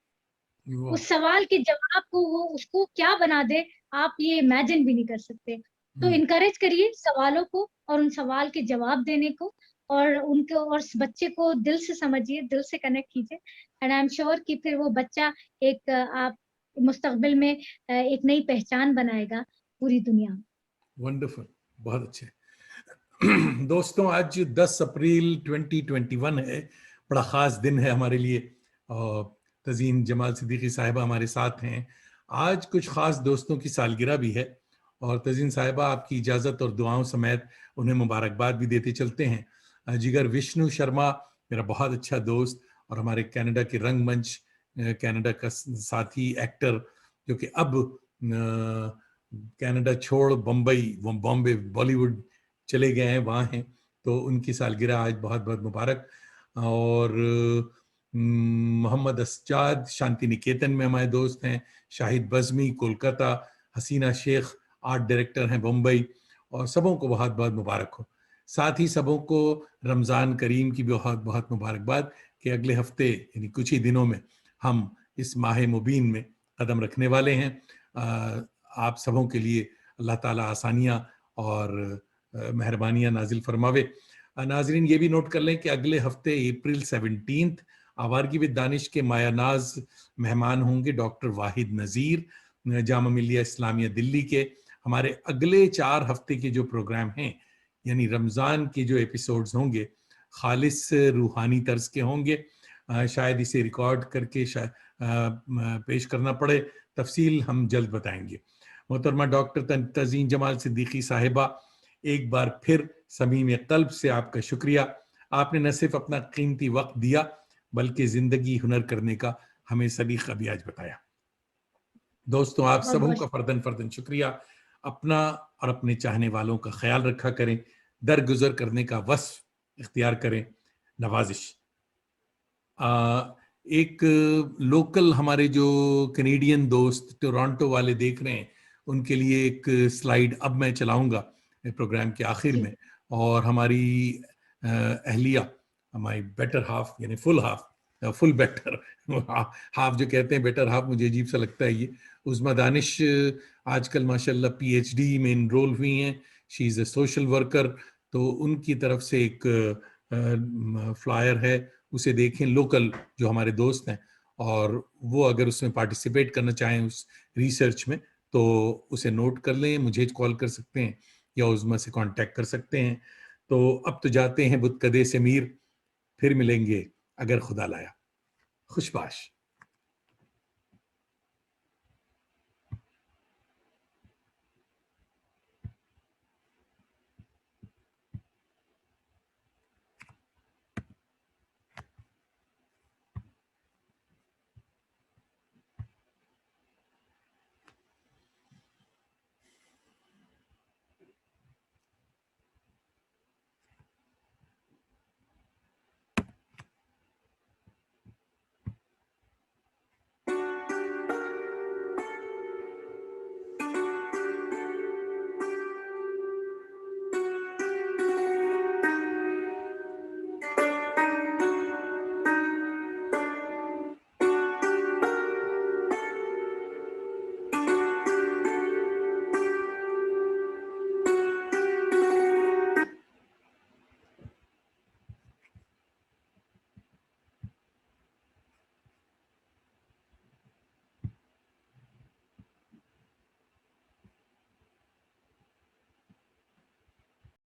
A: वाह।
B: उस सवाल के जवाब को वो उसको क्या बना दे, आप ये इमेजिन भी नहीं कर सकते। तो इनकरेज करिए सवालों को और उन सवाल के जवाब देने को, और उनको और उस बच्चे को दिल से समझिए, दिल से कनेक्ट कीजिए, एंड आई एम श्योर कि फिर वो बच्चा एक आप मुस्तकबिल में एक नई पहचान बनाएगा पूरी दुनिया में।
A: वंडरफुल, बहुत अच्छे। दोस्तों, आज 10 अप्रैल 2021 है, बड़ा ख़ास दिन है हमारे लिए। और तज़ीन जमाल सिद्दीकी साहिबा हमारे साथ हैं। आज कुछ ख़ास दोस्तों की सालगिरह भी है, और तज़ीन साहिबा आपकी इजाज़त और दुआओं समेत उन्हें मुबारकबाद भी देते चलते हैं। जिगर विष्णु शर्मा मेरा बहुत अच्छा दोस्त और हमारे कनाडा के रंगमंच, कनाडा का साथी एक्टर, जो कि अब कनाडा छोड़ बॉम्बे बॉलीवुड चले गए हैं, वहाँ हैं। तो उनकी सालगिरह आज बहुत बहुत मुबारक। और मोहम्मद अस्जाद शांति निकेतन में हमारे दोस्त हैं, शाहिद बज़मी कोलकाता, हसीना शेख आर्ट डायरेक्टर हैं बम्बई, और सबों को बहुत बहुत मुबारक हो। साथ ही सबों को रमज़ान करीम की बहुत बहुत मुबारकबाद कि अगले हफ्ते यानी कुछ ही दिनों में हम इस माह मुबीन में कदम रखने वाले हैं। आप सबों के लिए अल्लाह ताला आसानियाँ और मेहरबानियाँ नाजिल फरमावे। नाजरीन, ये भी नोट कर लें कि अगले हफ्ते अप्रैल 17 आवारगी विद दानिश के मायानाज मेहमान होंगे डॉक्टर वाहिद नज़ीर, जामा मिलिया इस्लामिया दिल्ली के। हमारे अगले 4 हफ्ते के जो प्रोग्राम हैं, यानी रमज़ान के जो एपिसोड्स होंगे, खालिस रूहानी तर्ज के होंगे। शायद इसे रिकॉर्ड करके पेश करना पड़े, तफसील हम जल्द बताएंगे। मोहतरमा डॉक्टर तज़ीन जमाल सिद्दीकी साहिबा, एक बार फिर समीम कल्ब से आपका शुक्रिया। आपने न सिर्फ अपना कीमती वक्त दिया, बल्कि जिंदगी हुनर करने का हमें सलीका भी आज बताया। दोस्तों, आप
B: बहुत
A: सबों
B: बहुत
A: का फर्दन फर्दन शुक्रिया। अपना और अपने चाहने वालों का ख्याल रखा करें, दरगुजर करने का वस्फ इख्तियार करें। नवाजिश। एक लोकल हमारे जो कैनेडियन दोस्त टोरंटो वाले देख रहे हैं, उनके लिए एक स्लाइड अब मैं चलाऊंगा प्रोग्राम के आखिर
B: जी
A: में। और हमारी अहलिया, हमारी बेटर हाफ यानी full half, full better half जो कहते हैं, बेटर हाफ मुझे अजीब सा लगता है ये, उज़मा दानिश आजकल माशाल्लाह पीएचडी में इनरोल हुई हैं। She is a social worker. तो उनकी तरफ से एक फ्लायर है, उसे देखें, लोकल जो हमारे दोस्त हैं, और वो अगर उसमें पार्टिसिपेट करना चाहें उस रिसर्च में, तो उसे नोट कर लें, मुझे कॉल कर सकते हैं या उज़मा से कांटेक्ट कर सकते हैं। तो अब तो जाते हैं बुतकदे से मीर, फिर मिलेंगे अगर खुदा लाया। खुशबाश।